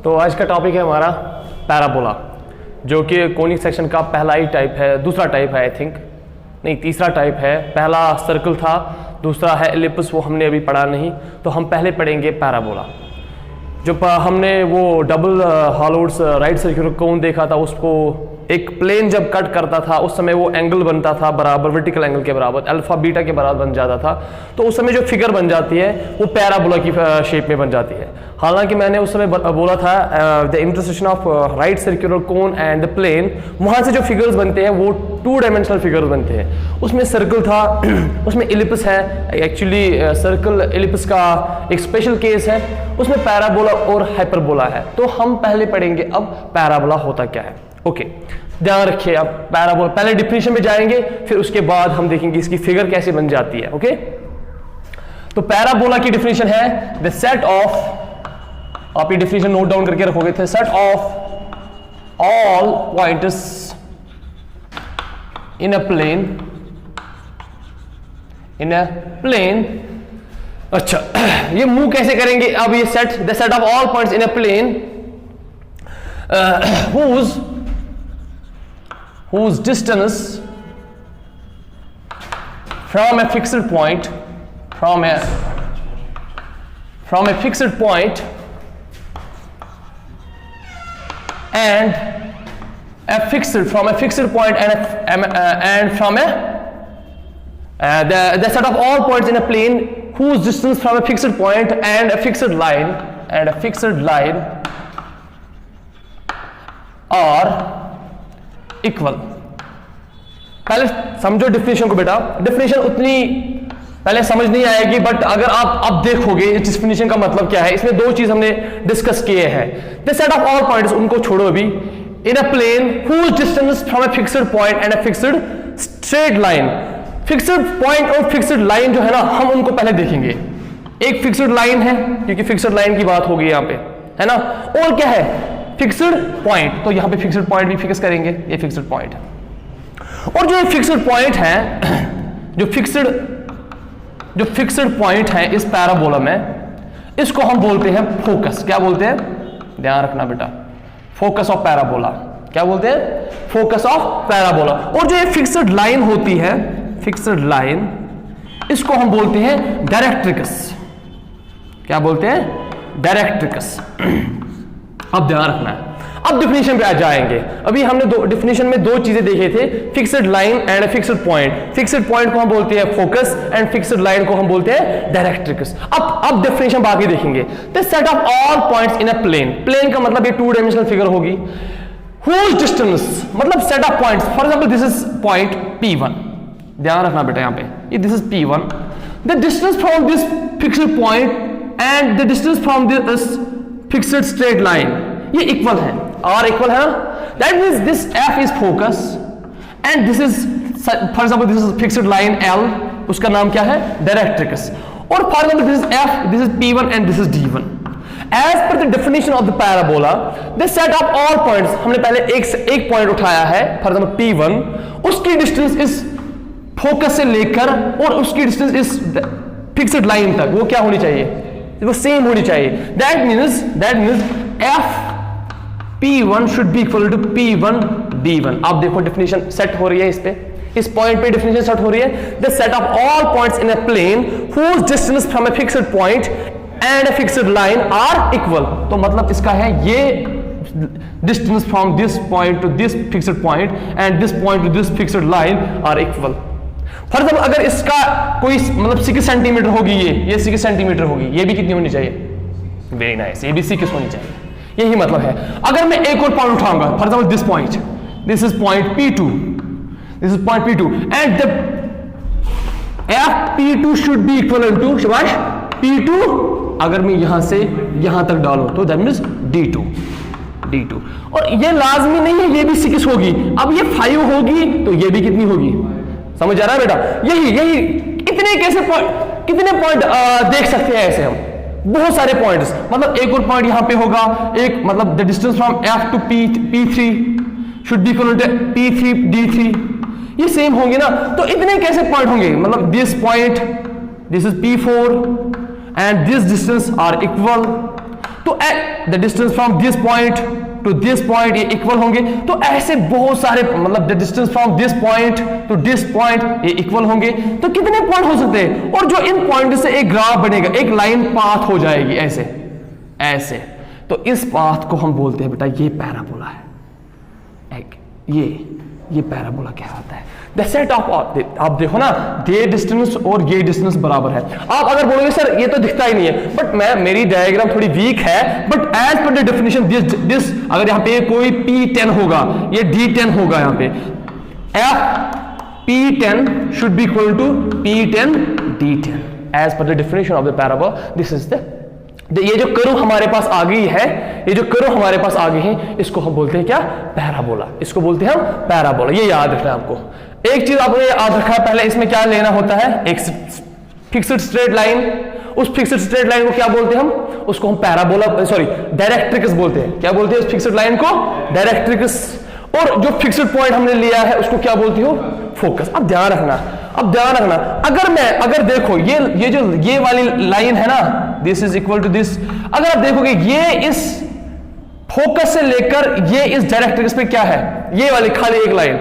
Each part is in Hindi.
तो आज का टॉपिक है हमारा पैराबोला, जो कि कोनिक सेक्शन का पहला ही टाइप है, दूसरा टाइप है आई थिंक, नहीं तीसरा टाइप है। पहला सर्कल था, दूसरा है एलिप्स, वो हमने अभी पढ़ा नहीं। तो हम पहले पढ़ेंगे पैराबोला। जब हमने वो डबल हॉलोड्स राइट सर्कुलर कोन देखा था, उसको एक प्लेन जब कट करता था उस समय वो एंगल बनता था बराबर, वर्टिकल एंगल के बराबर, अल्फा बीटा के बराबर बन जाता था। तो उस समय जो फिगर बन जाती है वो पैराबोला की शेप में बन जाती है। हालांकि मैंने उस समय बोला था the intersection of right circular cone and the plane, वहां से जो फिगर्स बनते हैं वो 2 डायमेंशनल फिगर्स बनते हैं। उसमें सर्कल था, उसमें एलिप्स है। एक्चुअली सर्कल एलिप्स का एक स्पेशल केस है, उसमें पैराबोला और हाइपरबोला है। तो हम पहले पढ़ेंगे अब पैराबोला होता क्या है। ओके, ध्यान रखिए। अब पैराबोला पहले डिफिनेशन में जाएंगे, फिर उसके बाद हम देखेंगे इसकी फिगर कैसे बन जाती है। ओके, तो पैराबोला की डिफिनेशन है द सेट ऑफ, आप ये डिफिनेशन नोट डाउन करके रखोगे थे, set of all points in a plane. अच्छा, ये मूव कैसे करेंगे अब? ये set the set of all points in a plane whose distance from a fixed point from a fixed point and a fixed from a fixed point and from a the set of all points in a plane whose distance from a fixed point and a fixed line are equal. पहले समझो डिफिनेशन को बेटा। डिफिनेशन उतनी पहले समझ नहीं आएगी, बट अगर आप अब देखोगे इस डिफिनेशन का मतलब क्या है। इसमें 2 चीज हमने डिस्कस किए हैं। The set of all points, उनको छोड़ो अभी, in a plane whose distance from a fixed point and a fixed straight line. Fixed point और फिक्स्ड लाइन जो है ना, हम उनको पहले देखेंगे। एक फिक्स्ड लाइन है, क्योंकि फिक्स्ड लाइन की बात होगी यहाँ पे, है ना। और क्या है? Fixed point. तो यहां पे फिक्स्ड पॉइंट भी फिक्स करेंगे, ये फिक्स्ड पॉइंट है। और जो फिक्स्ड पॉइंट है, जो फिक्स्ड पॉइंट है इस पैराबोला में, इसको हम बोलते हैं फोकस। क्या बोलते हैं? ध्यान रखना बेटा, फोकस ऑफ पैराबोला। क्या बोलते हैं? Focus of parabola. और जो ये फिक्स्ड लाइन होती है, फिक्स्ड लाइन, इसको हम बोलते हैं डायरेक्ट्रिक्स। क्या बोलते हैं? डायरेक्ट्रिक्स। अब ध्यान रखना है। अब डिफिनेशन पे आ जाएंगे। अभी हमने डिफिनेशन में 2 चीजें देखे थे, fixed line and fixed point. Fixed point को हम बोलते हैं फोकस एंड फिक्स्ड लाइन को हम बोलते हैं डायरेक्ट्रिक्स। अब डिफिनेशन बाकी देखेंगे। The set of all points in a plane. Plane का मतलब ये 2 डायमेंशनल फिगर होगी। हुज डिस्टेंस मतलब set of points. For example this is point P1। ध्यान रखना बेटा, यहां पे ये this is P1। The distance from this fixed point and the distance from this fixed straight line, ये इक्वल है, आर इक्वल है। That means this F is focus and this is, for example this is fixed line L, उसका नाम क्या है? डायरेक्ट्रिक्स। और for example this is F, this is P1 and this is D1। As per the definition of the parabola, the set of all points, हमने पहले एक पॉइंट उठाया है, फॉर एग्जांपल P1, उसकी डिस्टेंस इस फोकस से लेकर और उसकी डिस्टेंस इस फिक्स्ड लाइन तक वो क्या होनी चाहिए? वो सेम होनी चाहिए। That means F P1 should be equal to P1 D1। आप देखो डिफिनेशन सेट हो रही है, इस पे, इस पॉइंट पे डिफिनेशन सेट हो रही है। The set of all points in a plane whose distance from a fixed point and a fixed line are equal. तो मतलब इसका है ये distance from this point to this fixed point and this point to this fixed line are equal. For example अगर इसका कोई मतलब 6 सेंटीमीटर होगी, ये 6 सेंटीमीटर होगी, ये भी कितनी होनी चाहिए? वेरी नाइस, ये भी 6 होनी चाहिए। यही मतलब है। अगर मैं एक और पॉइंट उठाऊंगा, for example this point, this is point P2, this is point P2 and the F P2 should be equal to शाबाश P2। अगर मैं यहां से यहां तक डालूं तो दैट मींस D2। और ये लाजमी नहीं है ये भी 6 होगी। अब ये 5 होगी तो ये भी कितनी होगी? समझ आ रहा है बेटा? यही इतने कैसे पॉइंट, कितने पॉइंट देख सकते हैं ऐसे हम? बहुत सारे पॉइंट्स। मतलब एक और पॉइंट यहां पे होगा, एक मतलब the distance from F to P3 should be equal to P3 D3, ये सेम होंगे ना। तो इतने कैसे पॉइंट होंगे? मतलब this point, this is P4 and this distance are equal तो the distance from this point to this point ये इक्वल होंगे। तो ऐसे बहुत सारे मतलब the distance from this point to this point ये इक्वल होंगे। तो कितने पॉइंट हो सकते हैं, और जो इन पॉइंट से एक ग्राफ बनेगा, एक लाइन पाथ हो जाएगी ऐसे ऐसे। तो इस पाथ को हम बोलते हैं बेटा ये पैराबोला है, ये पैराबोला कहलाता है। द सेट ऑफ, आप देखो ना ये डिस्टेंस और ये डिस्टेंस बराबर है। आप अगर बोलोगे सर ये तो दिखता ही नहीं है, बट मेरी डायग्राम थोड़ी वीक है, but as per the definition this अगर यहाँ पे कोई P10 होगा, ये D10 होगा, यहाँ पे P10 should be equal to P10 D10 as per the definition of the parabola. This is ये जो कर्व हमारे पास आ गई है, ये जो कर्व हमारे पास आ गई है, इसको हम बोलते हैं क्या, पैराबोला। इसको बोलते हैं हम पैराबोला। ये याद रखना है आपको। एक चीज आपने याद रखा है, पहले इसमें क्या लेना होता है, एक फिक्स्ड स्ट्रेट लाइन। उस फिक्स्ड स्ट्रेट लाइन को क्या बोलते हैं हम, उसको हम पैराबोला सॉरी डायरेक्ट्रिक्स बोलते हैं। क्या बोलते हैं उस फिक्स्ड लाइन को, डायरेक्ट्रिक्स। और जो फिक्स्ड पॉइंट हमने लिया है उसको क्या बोलती हो, फोकस। अब ध्यान रखना, अगर देखो ये वाली लाइन है ना, this is equal to this. अगर आप देखोगे ये इस फोकस से लेकर ये इस डायरेक्ट्रिक्स पे क्या है, ये वाली खाली एक लाइन,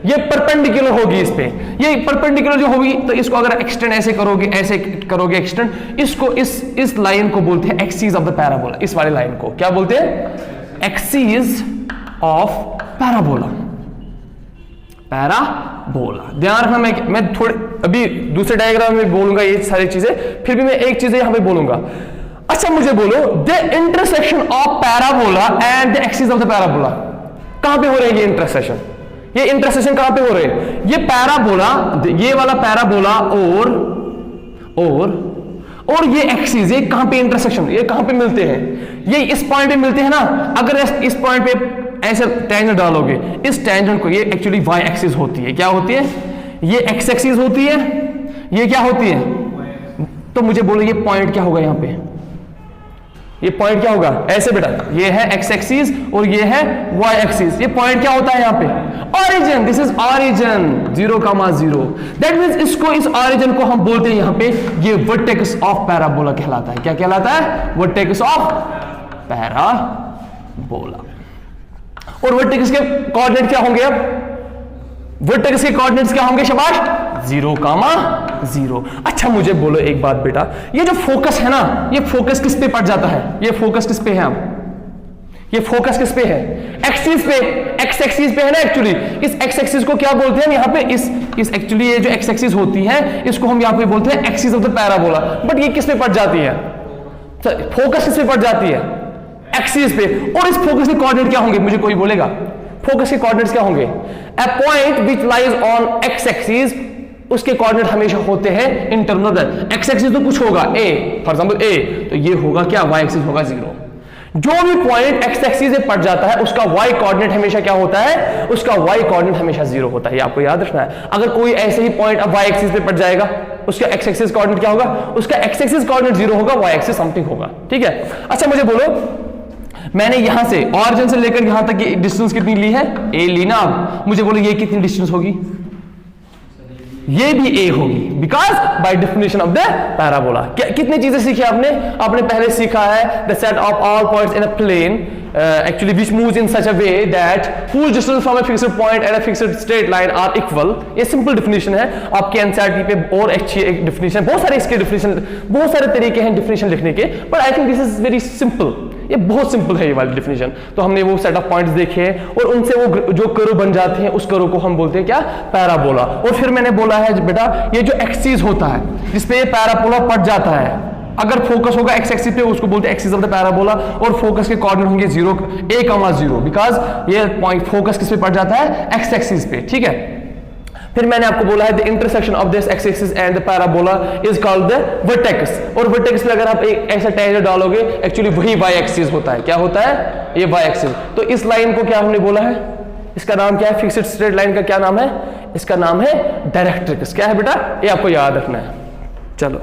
ये परपेंडिकुलर होगी इस पे। ये परपेंडिकुलर जो होगी तो इसको अगर एक्सटेंड ऐसे करोगे एक्सटेंड, इसको इस लाइन को बोलते हैं एक्सिस ऑफ द पैराबोला। इस वाली लाइन को क्या बोलते हैं, एक्सिस ऑफ पैराबोला। ध्यान रखना, मैं थोड़े अभी दूसरे डायग्राम में बोलूंगा ये सारी चीजें, फिर भी मैं एक चीज यहां पे बोलूंगा। अच्छा मुझे बोलो, the intersection of parabola and the axis of the parabola, कहां पे हो रहे हैं ये इंटरसेक्शन? ये इंटरसेक्शन कहां पे हो रहे हैं? ये पैराबोला, ये वाला पैराबोला और ये एक्सिस, ये कहां पे इंटरसेक्शन, ये कहां पे मिलते हैं? ये इस पॉइंट पे मिलते हैं ना। अगर इस पॉइंट पे ऐसे टेंजेंट डालोगे, इस टेंजेंट को, ये एक्चुअली वाई एक्सिस होती है। क्या होती है? ये एक्स एक्सिस होती है, ये क्या होती है? तो मुझे बोलो ये पॉइंट क्या होगा यहाँ पे? ये पॉइंट क्या होगा? ऐसे बेटा, ये है एक्स एक्सिस और ये है वाई एक्सिस। ये पॉइंट क्या होता है यहाँ पे? Origin. This is origin 0,0। That means इसको, इस ऑरिजिन को हम बोलते हैं यहाँ पे, ये वर्टेक्स ऑफ पैराबोला कहलाता है। क्या कहलाता है? Vertex of parabola. और वर्टेक्स के कोऑर्डिनेट क्या होंगे? अब वर्टेक्स के कोऑर्डिनेट्स क्या होंगे? शाबाश, 0,0। अच्छा मुझे बोलो एक बात बेटा, ये जो फोकस है ना, ये फोकस किस पे पड़ जाता है? ये फोकस किस पे है? अब ये फोकस किस पे है? एक्सिस पे, एक्स एक्सिस पे है ना। एक्चुअली इस एक्स एक्सिस को क्या बोलते हैं यहाँ पे? इस एक्चुअली ये जो एक्स एक्सिस होती है, इसको हम यहाँ पे बोलते हैं axis of the parabola. But ये किस पे पड़ जाती है? फोकस किस पे पड़ जाती है? एक्सिस पे। और इस फोकस के कोऑर्डिनेट क्या होंगे? मुझे कोई बोलेगा फोकस के कोऑर्डिनेट्स क्या होंगे? A point which lies on x axis, उसके कोऑर्डिनेट हमेशा होते हैं in terms of that. X axis तो कुछ होगा, ए फॉर एग्जांपल ए, तो ये होगा क्या? वाई एक्सिस होगा 0। जो भी पॉइंट एक्स एक्सिस से पड़ जाता है उसका वाई कोऑर्डिनेट हमेशा क्या होता है? उसका वाई कोऑर्डिनेट हमेशा 0 होता है। ये आपको याद रखना है। अगर कोई ऐसे ही पॉइंट अब वाई एक्सिस पे पड़ जाएगा, उसका एक्स एक्सिस कोऑर्डिनेट क्या होगा? उसका एक्स एक्सिस कोऑर्डिनेट 0 होगा, वाई एक्सिस समथिंग होगा। ठीक है। अच्छा मुझे बोलो, मैंने यहां से ऑरिजिन से लेकर यहां तक की डिस्टेंस कितनी ली है? ए ली ना। मुझे बोलो ये कितनी डिस्टेंस होगी? ये भी ए होगी, because by definition of the parabola. कितनी चीजें सीखी आपने पहले सीखा है the set of all points in a plane actually which moves in such a way that whose distance from a fixed point and a fixed straight line are equal। ये सिंपल डेफिनेशन है आपके एनसीईआरटी पे, और अच्छी एक डेफिनेशन। बहुत सारे इसके डेफिनेशन, बहुत सारे तरीके हैं डेफिनेशन लिखने के, but I think this is very simple. ये बहुत सिंपल है ये वाली डेफिनेशन। तो हमने वो सेट ऑफ पॉइंट्स देखे और उनसे वो जो कर्व बन जाते हैं उस कर्व को हम बोलते हैं क्या? पैराबोला। और फिर मैंने बोला है बेटा, ये जो एक्सिस होता है जिसपे ये पैराबोला पड़ जाता है, अगर फोकस होगा एक्स एक्सिस पे, उसको बोलते हैं एक्सिस ऑफ द पैराबोला। और फोकस के कोऑर्डिनेट होंगे 0,0, बिकॉज ये पॉइंट फोकस किस पे पड़ जाता है? एक्स एक्सिस पे। ठीक है। फिर मैंने आपको बोला है the intersection of this x axis and the parabola is called the vertex. और वर्टेक्स पे अगर आप एक ऐसा टेंजेंट डालोगे, एक्चुअली वही वाई एक्सिस होता है। क्या होता है? ये वाई एक्सिस। तो इस लाइन को क्या हमने बोला है? इसका नाम क्या है? फिक्स्ड स्ट्रेट लाइन का क्या नाम है? इसका नाम है डायरेक्ट्रिक्स। क्या है बेटा? ये आपको याद रखना है। चलो,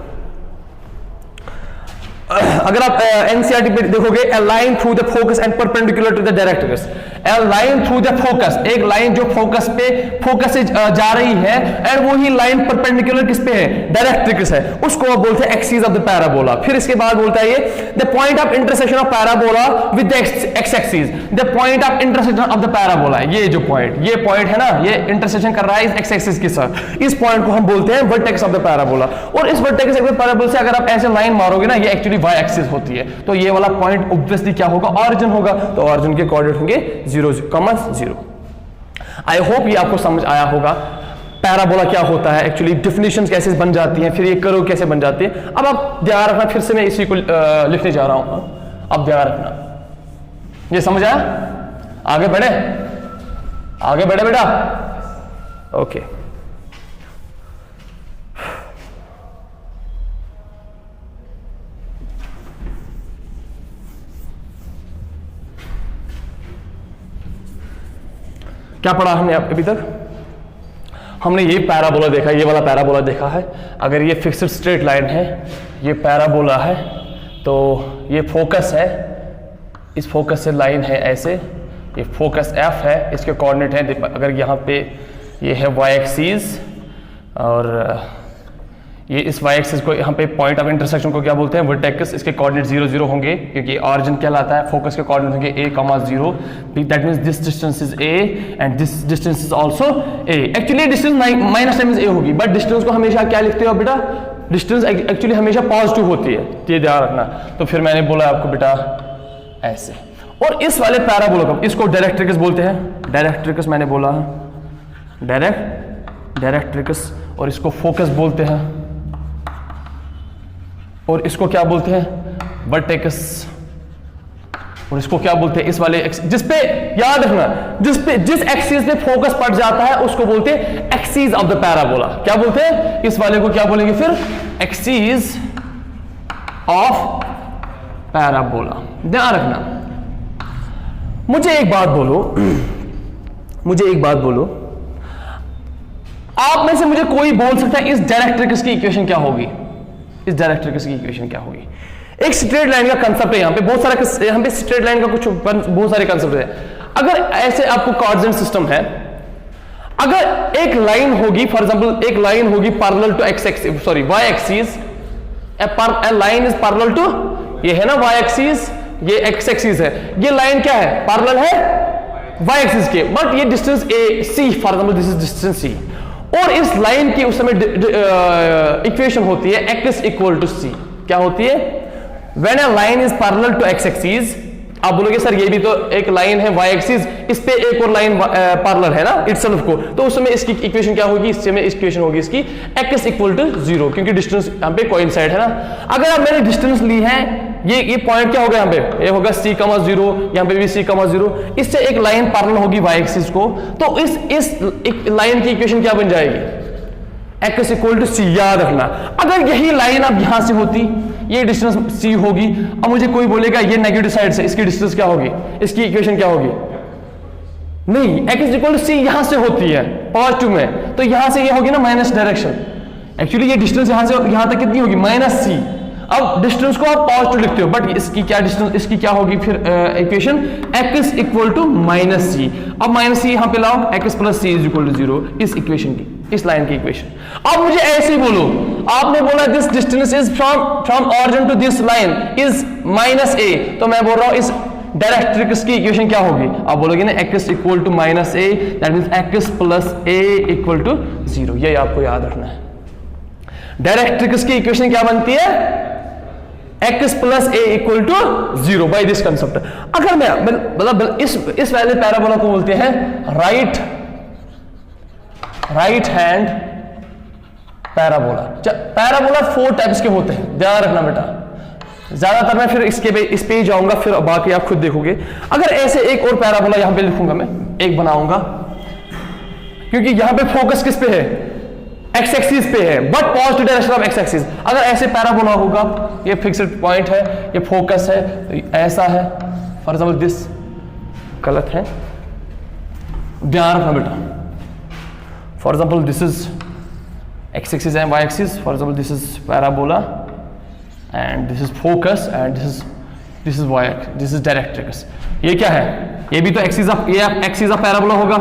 अगर आप एनसीईआरटी पे देखोगे, a line through the focus and perpendicular to the directrix. A line through the focus, एक लाइन जो फोकस से जा रही है, एंड वही लाइन परपेंडिकुलर किस पे है, डायरेक्ट्रिक्स है, उसको आप बोलते हैं एक्सिस ऑफ द पैराबोला। फिर इसके बाद बोलता है ये the point of intersection of parabola with the x axis, the point of intersection of the parabola, ये जो पॉइंट, ये पॉइंट है ना, ये इंटरसेक्शन कर रहा है इस एक्स एक्सिस के साथ, इस पॉइंट को हम बोलते हैं वर्टेक्स ऑफ द पैराबोला। और इस वर्टेक्स ऑफ द पैराबोला से अगर आप ऐसे लाइन मारोगे ना, ये एक्चुअली वाई एक्सिस होती है, तो ये वाला पॉइंट ऑब्वियसली क्या होगा, ऑरिजिन होगा, तो ऑरिजिन के कोऑर्डिनेट होंगे 0, 0। आई होप ये आपको समझ आया होगा पैराबोला क्या होता है, एक्चुअली डेफिनेशंस कैसे बन जाती हैं, फिर ये कर्व कैसे बन जाती है। अब आप ध्यान रखना, फिर से मैं इसी को लिखने जा रहा हूं, अब ध्यान रखना, ये समझ आया, आगे बढ़े, आगे बढ़े बेटा, ओके। क्या पढ़ा हमने अभी तक? हमने ये पैराबोला देखा, ये वाला पैराबोला देखा है। अगर ये फिक्स्ड स्ट्रेट लाइन है, ये पैराबोला है, तो ये फोकस है, इस फोकस से लाइन है ऐसे, ये फोकस F है, इसके कोऑर्डिनेट है, अगर यहाँ पे ये है y एक्सिस, और ये इस y एक्सिस को यहाँ पे पॉइंट ऑफ इंटरसेक्शन को क्या बोलते हैं, वर्टेक्स, इसके कोऑर्डिनेट 0, 0 होंगे, क्योंकि ऑरिजिन कहलाता है, फोकस के कोऑर्डिनेट होंगे a, 0, that means this distance is a and this distance is also a। Actually distance minus times a होगी, बट डिस्टेंस को हमेशा क्या लिखते हो बेटा, डिस्टेंस एक्चुअली हमेशा पॉजिटिव होती है, ये ध्यान रखना। तो फिर मैंने बोला आपको बेटा ऐसे। और इस वाले पैराबोला को, इसको डायरेक्ट्रिक्स बोलते हैं, डायरेक्ट्रिक्स मैंने बोला है, डायरेक्ट्रिक्स, और इसको फोकस बोलते हैं, और इसको क्या बोलते हैं, वर्टेक्स, और इसको क्या बोलते हैं, इस वाले जिस पे याद रखना, जिस एक्सिस पे फोकस पड़ जाता है उसको बोलते हैं एक्सिस ऑफ द पैराबोला। क्या बोलते हैं, इस वाले को क्या बोलेंगे फिर, एक्सिस ऑफ पैराबोला। ध्यान रखना। मुझे एक बात बोलो, आप में से मुझे कोई बोल सकता है इस डायरेक्ट्रिक्स की इक्वेशन क्या होगी, इस डायरेक्ट्रिक्स की इक्वेशन क्या होगी। एक स्ट्रेट लाइन का कंसेप्ट है, यहाँ पे बहुत सारा, यहाँ पे स्ट्रेट लाइन का कुछ बहुत सारे कंसेप्ट है। अगर ऐसे आपको कोऑर्डिनेट सिस्टम है, अगर एक लाइन होगी, फॉर एग्जांपल एक लाइन होगी parallel to x axis, sorry y axis, a line is parallel to, ये है ना वाई एक्सिस, ये एक्स एक्सिस है, ये लाइन क्या है, पैरेलल है वाई एक्सिस के, बट ये distance a c, for example this is distance c, और इस लाइन की उस समय इक्वेशन होती है x इक्वल टू सी। क्या होती है, when a line is parallel to x axis, आप बोलोगे सर ये भी तो एक लाइन है y एक्सिस, इस पे एक और लाइन पैरेलल है ना इटसेल्फ को, तो उस समय इसकी इक्वेशन क्या होगी, इस समय इक्वेशन होगी इसकी x इक्वल टू 0, क्योंकि डिस्टेंस यहाँ पे कोइंसाइड है ना। अगर आप मैंने डिस्टेंस ली है, ये पॉइंट क्या होगा यहाँ पे, ये होगा c, 0, यहाँ पे भी c, 0, इससे एक लाइन पैरेलल होगी y एक्सिस को, तो इस लाइन की इक्वेशन क्या बन जाएगी, x इक्वल टू सी। याद रखना, अगर यही लाइन अब यहां से होती, ये डिस्टेंस c होगी, अब मुझे कोई बोलेगा ये नेगेटिव साइड से, इसकी डिस्टेंस क्या होगी, इसकी इक्वेशन क्या होगी, नहीं, x इक्वल टू सी यहां से होती है पॉजिटिव में, तो यहां से ये होगी ना माइनस डायरेक्शन, एक्चुअली ये डिस्टेंस यहां से यहां तक कितनी होगी, -c। अब डिस्टेंस को आप पॉजिटिव लिखते हो, बट इसकी क्या डिस्टेंस, इसकी क्या होगी फिर equation, x equal to -c। अब -c यहां पे लाओ, x plus c is equal to 0, इस इक्वेशन की, इस लाइन की इक्वेशन। अब मुझे ऐसे ही बोलो, आपने बोला this distance is from origin to this line is -a, तो मैं बोल रहा हूं इस डायरेक्ट्रिक्स की इक्वेशन क्या होगी, आप बोलोगे ना x equal to -a, that means x plus a equal to 0। ये आपको याद रखना है। डायरेक्ट्रिक्स की इक्वेशन क्या बनती है, x plus a equal to 0 by this concept. अगर मैं मतलब इस वाले पैराबोला को बोलते हैं right hand parabola. Parabola 4 types के होते हैं, ध्यान रखना बेटा। ज्यादातर मैं फिर इस पे ही जाऊंगा, फिर बाकी आप खुद देखोगे। अगर ऐसे एक और पैराबोला यहां पे लिखूंगा, मैं एक बनाऊंगा, क्योंकि यहां पे फोकस किस पे है, एक्स एक्सिस पे है, but positive direction of x axis. अगर ऐसे पैराबोला होगा, ये फिक्स्ड पॉइंट है, ये फोकस है, तो ऐसा है, फॉर एग्जाम्पल दिस गलत है, ध्यान रखना बेटा। For example this is x axis and y axis, for example this is parabola and this is focus and this is y, this is directrix. ये क्या है, ये भी तो एक्सिस ऑफ पैराबोला होगा,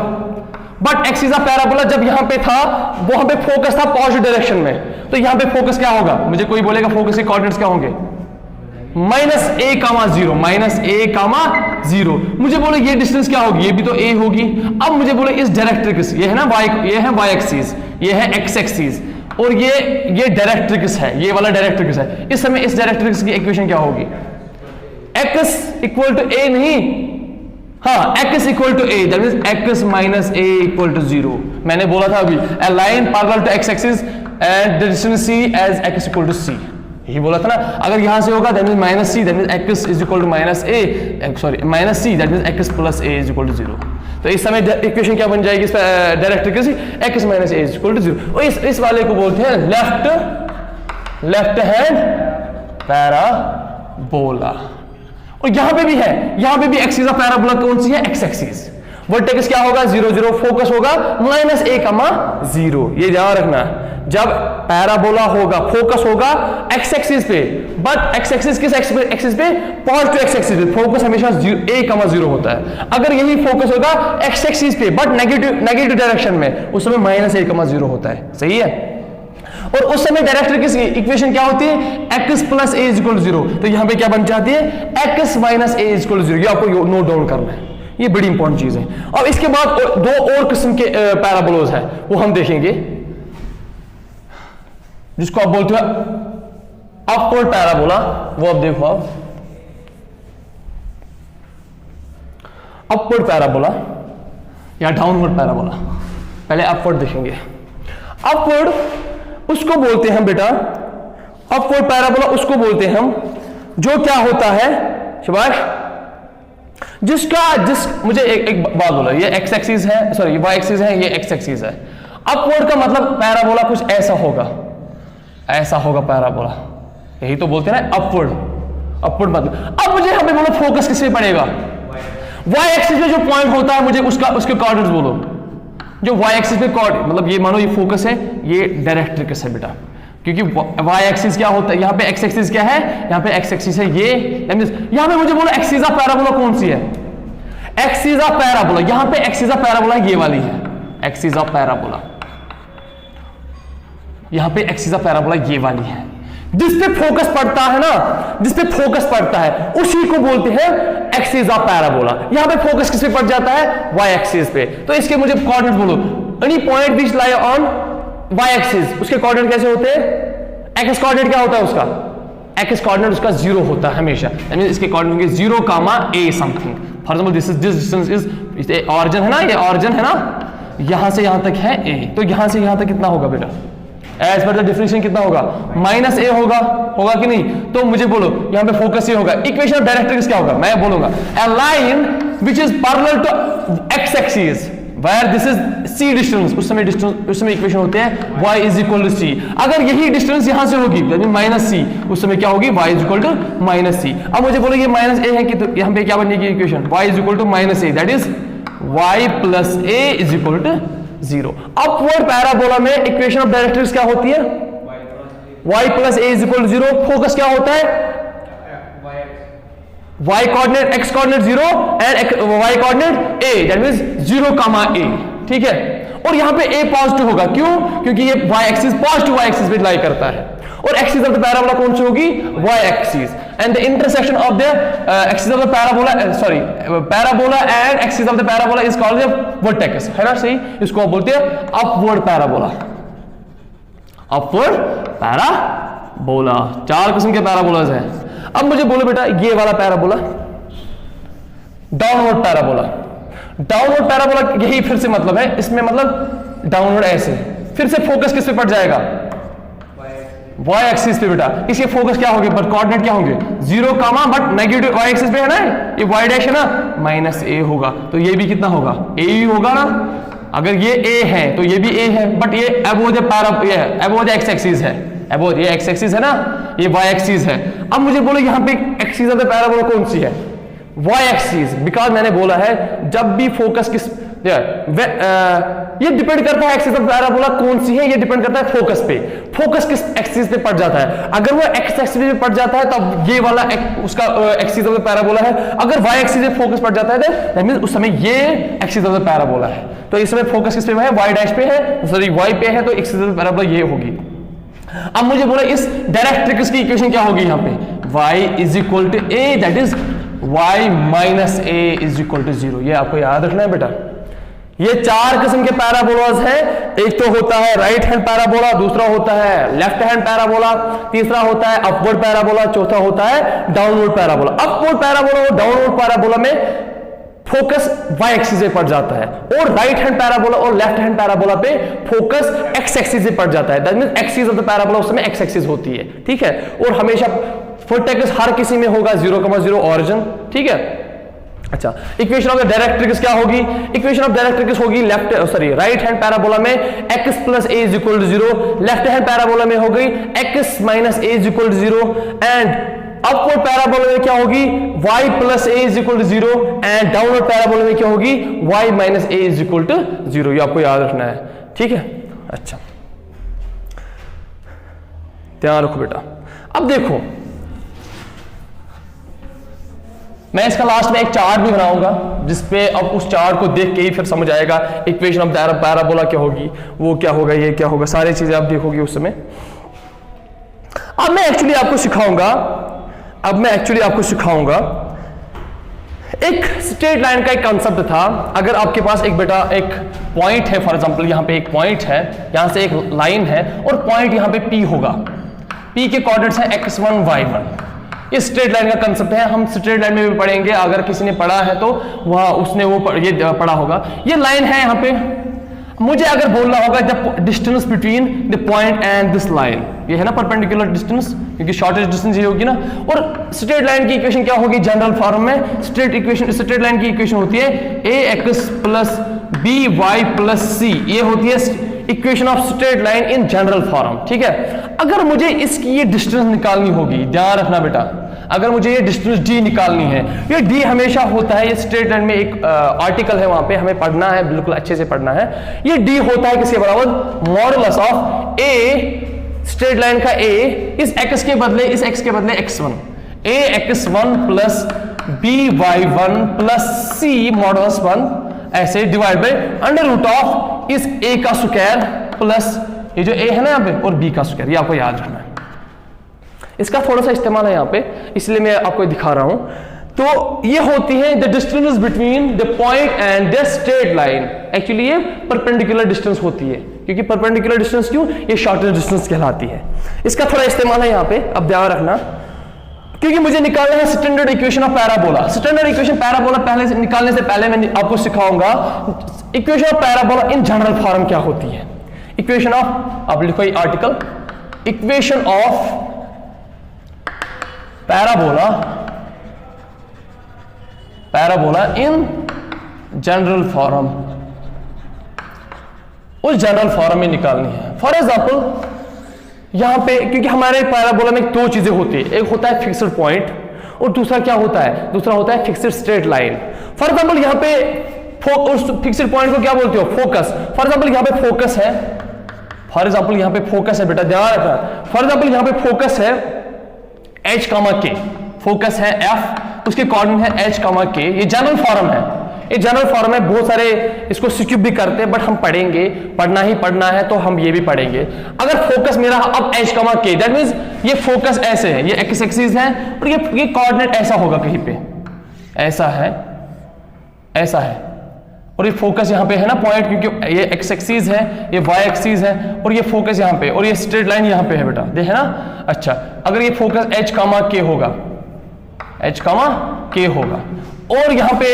बट एक्सिस ऑफ पैराबोला जब यहां पे था वहां पे फोकस था पॉजिटिव डायरेक्शन में, तो यहां पे फोकस क्या होगा? मुझे कोई बोलेगा फोकस के कोऑर्डिनेट्स क्या होंगे? -a, 0, -a, 0। मुझे बोलो ये डिस्टेंस क्या होगी? ये भी तो a होगी। अब मुझे बोलो इस डायरेक्ट्रिक्स, ये है ना ये है y एक्सिस, ये है x एक्सिस, और ये डायरेक्ट्रिक्स है, ये वाला डायरेक्ट्रिक्स है। इस समय इस डायरेक्ट्रिक्स की इक्वेशन क्या होगी? x इक्वल टू a नहीं, हाँ x equal to a, that means x minus a equal to 0। मैंने बोला था अभी a line parallel to x axis and the distance c as x equal to c, यही बोला था ना। अगर यहां से होगा that means minus c, that means x is equal to minus a, sorry minus c, that means x plus a is equal to 0। तो इस समय इक्वेशन क्या बन जाएगी? इस डायरेक्ट्रिक की x minus a is equal to 0। और इस वाले को बोलते हैं लेफ्ट हैंड पैराबोला। और यहां पे भी है, यहां पे भी एक्सिस ऑफ पैराबोला कौन सी है? x axis. वर्टेक्स क्या होगा? 0, 0, फोकस होगा -a, 0। ये ध्यान रखना, जब पैराबोला होगा फोकस होगा x एक्सिस पे, बट x एक्सिस किस एक्सिस पे? पॉजिटिव x एक्सिस पे। फोकस हमेशा a, 0 होता है। अगर यही फोकस होगा x एक्सिस पे बट नेगेटिव डायरेक्शन में, उस समय -a, 0 होता है। सही है। और उस समय डायरेक्ट्रिक्स की इक्वेशन क्या होती है? x plus a is equal to 0। तो यहां पे क्या बन जाती है? x minus a is equal to 0। ये आपको नोट डाउन करना है, ये बड़ी इंपॉर्टेंट चीज है। अब इसके बाद दो और किस्म के पैराबोलास है, वो हम देखेंगे, जिसको आप बोलते हो अपवर्ड पैराबोला। वो अब देखो, आप अपवर्ड पैराबोला या डाउनवर्ड पैराबोला। पहले अपवर्ड देखेंगे। अपवर्ड उसको बोलते हैं बेटा, अपवर्ड पैराबोला उसको बोलते हैं हम जो क्या होता है शाबाश, मुझे एक बात बोला, ये x एक्सिस है, सॉरी y एक्सिस है, ये x एक्सिस है। अपवर्ड का मतलब पैराबोला कुछ ऐसा होगा पैराबोला, यही तो बोलते हैं ना अपवर्ड मतलब। अब मुझे हमें बोलो फोकस किस पे पड़ेगा? y एक्सिस पे जो पॉइंट होता है, मुझे उसके कोऑर्डिनेट्स बोलो। जो y एक्सिस पे कोऑर्डिनेट, मतलब ये मानो ये फोकस है, ये डायरेक्ट्रिक्स है बेटा, क्योंकि y एक्सिस क्या होता है? यहाँ पे x एक्सिस क्या है? यहाँ पे x एक्सिस है ये, यहाँ पे मुझे बोलो एक्सिस ऑफ पैराबोला कौन सी है? एक्सिस ऑफ पैराबोला, यहाँ पे एक्सिस ऑफ पैराबोला ये वाली है, एक्सिस ऑफ पैराबोला। यहाँ पे एक्सिस ऑफ पैराबोला ये वाली है, जिस पे फोकस पड़ता है ना, जिस पे फोकस पड़ता है उसी को बोलते हैं एक्सिस ऑफ पैराबोला। यहाँ पे फोकस किस पे पड़ जाता है? y एक्सिस पे। तो इसके मुझे कोऑर्डिनेट बोलो, any point which lie on y axis, उसके कोऑर्डिनेट कैसे होते हैं? x कोऑर्डिनेट क्या होता है उसका? x कोऑर्डिनेट उसका 0 होता है हमेशा, यानी इसके कोऑर्डिनेट होंगे 0, a something. For example this distance is origin है ना, ये ऑरिजिन है ना, यहां से यहां तक है a, तो यहां से यहां तक कितना होगा बेटा? एज पर द डिफरेंशिएशन कितना होगा? -a होगा कि नहीं? तो मुझे बोलो यहाँ पे फोकस ये होगा। इक्वेशन ऑफ डायरेक्ट्रिक्स क्या होगा? मैं बोलूंगा a line which is parallel to x axis where this is c distance, उस समय इक्वेशन होते हैं y is equal to c। अगर यही डिस्टेंस यहां से होगी -c, उस समय क्या होगी? y is equal to -c। अब मुझे बोलो ये -a है कि, तो यहाँ पे क्या बनेगी equation? y is equal to -a, that is y plus a is equal to 0। Upward parabola में इक्वेशन ऑफ डायरेक्ट्रिक्स क्या होती है? y plus a is equal to 0। Focus क्या होता है? y coordinate, x coordinate 0 and y coordinate a, that means 0, a। ठीक है। और यहां पे a पॉजिटिव होगा, क्यों? क्योंकि ये y axis positive y axis पे लाई करता है। और एक्सिस ऑफ द पैराबोला कौन सी होगी? y axis. And the intersection of the axis of the parabola, sorry parabola and axis of the parabola is called the vertex, है ना? सही। इसको आप बोलते हैं अपवर्ड पैराबोला। अपवर्ड पैराबोला, 4 किस्म के पैराबोलाज हैं। अब मुझे बोलो बेटा ये वाला parabola, downward parabola. Downward parabola यही फिर से मतलब है, इसमें मतलब डाउनवर्ड ऐसे, फिर से फोकस किस पे पड़ जाएगा? y एक्सिस पे बेटा। इसके फोकस क्या होंगे? बट कोऑर्डिनेट क्या होंगे? 0, बट नेगेटिव y एक्सिस पे है ना, ये y डैश है ना, -a होगा। तो ये भी कितना होगा? a ही होगा ना। अगर ये a है तो ये भी a है, बट ये above the above the x axis है, अबोव ये x एक्सिस है ना, ये y एक्सिस है। अब मुझे बोलो यहाँ पे एक्सिस ऑफ द पैराबोला कौन सी है? y axis. बिकॉज मैंने बोला है जब भी फोकस किस ये डिपेंड करता है एक्सिस ऑफ पैराबोला कौन सी है, ये डिपेंड करता है फोकस पे, फोकस किस एक्सिस पे पड़ जाता है। अगर वो एक्स एक्सिस पे पड़ जाता है तब ये वाला उसका एक्सिस ऑफ द पैराबोला है, अगर वाई एक्सिस पे फोकस पड़ जाता है दैट मींस उस समय ये एक्सिस ऑफ द पैराबोला है। तो इस समय फोकस किस पे है, वाई डैश पे है, सॉरी वाई पे है, तो एक्सिस ऑफ द पैराबोला ये होगी। अब मुझे बोला इस डायरेक्ट्रिक्स की इक्वेशन क्या होगी यहाँ पे, y is equal to a that is y minus a is equal to 0। ये आपको याद रखना है बेटा। ये चार किस्म के पैराबोलाज हैं, एक तो होता है राइट हैंड पैराबोला, दूसरा होता है लेफ्ट हैंड पैराबोला, तीसरा होता है अपवर्ड पैराबोला, चौथा होता है डाउनवर्ड पैराबोला। अपवर्ड पैराबोला और डाउनवर्ड पैराबोला में फोकस y एक्सिस पे पड़ जाता है, और राइट हैंड पैराबोला और लेफ्ट हैंड पैराबोला पे फोकस x एक्सिस पे पड़ जाता है। That means axis of the parabola उस समय x एक्सिस होती है, ठीक है। और हमेशा फोकस हर किसी में होगा 0,0 ऑरिजिन, ठीक है। अच्छा, इक्वेशन ऑफ द डायरेक्ट्रिक्स क्या होगी, इक्वेशन ऑफ डायरेक्ट्रिक्स होगी राइट हैंड पैराबोला में x plus a is equal to 0, left hand parabola में हो गई x minus a is equal to 0, and upward parabola में क्या होगी y plus a is equal to 0, and downward parabola में क्या होगी y minus a is equal to 0। ये आपको याद रखना है, ठीक है। अच्छा, ध्यान रखो बेटा। अब देखो मैं इसका लास्ट में एक चार्ट भी बनाऊंगा जिसपे अब उस चार्ट को देख के ही फिर समझ आएगा इक्वेशन ऑफ पैराबोला क्या होगी, वो क्या होगा, ये क्या होगा, सारी चीजें आप देखोगे उस समय। अब मैं एक्चुअली आपको सिखाऊंगा एक स्ट्रेट लाइन का एक कंसेप्ट था। अगर आपके पास एक बेटा एक पॉइंट है, फॉर एग्जांपल यहाँ पे एक पॉइंट है, यहां से एक लाइन है और पॉइंट यहाँ पे P होगा, P के कोऑर्डिनेट्स है x1 y1। इस स्ट्रेट लाइन का कंसेप्ट है, हम स्ट्रेट लाइन में भी पढ़ेंगे, अगर किसी ने पढ़ा है तो वहां उसने ये पढ़ा होगा। ये लाइन है यहाँ पे, मुझे अगर बोलना होगा the distance between the point and this line, ये है ना परपेंडिकुलर डिस्टेंस, क्योंकि शॉर्टेस्ट डिस्टेंस ये होगी ना। और स्ट्रेट लाइन की इक्वेशन क्या होगी जनरल फॉर्म में, स्ट्रेट लाइन की इक्वेशन होती है ax plus by plus c, ये होती है equation of straight line in general form, ठीक है। अगर मुझे इसकी ये डिस्टेंस निकालनी होगी, ध्यान रखना बेटा, अगर मुझे ये डिस्टेंस d निकालनी है, ये d हमेशा होता है, ये स्ट्रेट लाइन में एक आर्टिकल है, वहां पे हमें पढ़ना है, बिल्कुल अच्छे से पढ़ना है। ये d होता है किसके बराबर, modulus of a, straight line का a इस x के बदले x1, ax1 plus by1 plus c modulus 1 ऐसे divide by under root of इस a का स्क्वायर प्लस ये जो a है ना यहाँ पे और b का स्क्वायर। ये आपको याद रखना है, इसका थोड़ा सा इस्तेमाल है यहाँ पे, इसलिए मैं आपको दिखा रहा हूं। तो ये होती है the distance between the point and the straight line. Actually ये परपेंडिकुलर डिस्टेंस होती है, क्योंकि परपेंडिकुलर डिस्टेंस क्यों, ये शॉर्टेस्ट डिस्टेंस कहलाती है। इसका थोड़ा इस्तेमाल है यहाँ पे, अब ध्यान रखना, क्योंकि मुझे निकालना है standard equation of parabola. Standard equation parabola पहले से निकालने से पहले मैं आपको सिखाऊंगा equation of parabola in general form क्या होती है। इक्वेशन ऑफ, आप लिखो ये article, equation of parabola in general form, उस जनरल फॉर्म में निकालनी है। फॉर एग्जांपल यहां पे, क्योंकि हमारे पैराबोला में दो चीजें होती है, एक होता है फिक्स्ड पॉइंट और दूसरा क्या होता है, दूसरा होता है fixed straight line. For example यहां पे फिक्स्ड पॉइंट को क्या बोलते हो, फोकस। फॉर एग्जांपल यहां पे फोकस है, फॉर एग्जांपल यहां पे फोकस है बेटा, ध्यान रखना। फॉर एग्जांपल यहां पे फोकस है h कामा k, फोकस है f, उसके कोऑर्डिनेट है h कामा k। ये जनरल फॉर्म है, ये जनरल फॉर्म है, बहुत सारे इसको स्किप भी करते हैं, बट हम पढ़ेंगे, पढ़ना ही पढ़ना है तो हम ये भी पढ़ेंगे। अगर फोकस मेरा अब h comma k, that means ये फोकस ऐसे है, ये x एक्सिस है और ये कोऑर्डिनेट ऐसा होगा, कहीं पे ऐसा है, ऐसा है, और ये फोकस यहाँ पे है ना पॉइंट, क्योंकि ये x एक्सिस है, ये y एक्सिस है, और ये फोकस यहाँ पे, और ये स्ट्रेट लाइन यहाँ पे है बेटा, देखे ना। अच्छा, अगर ये फोकस h कामा k होगा, h कामा k होगा, और यहाँ पे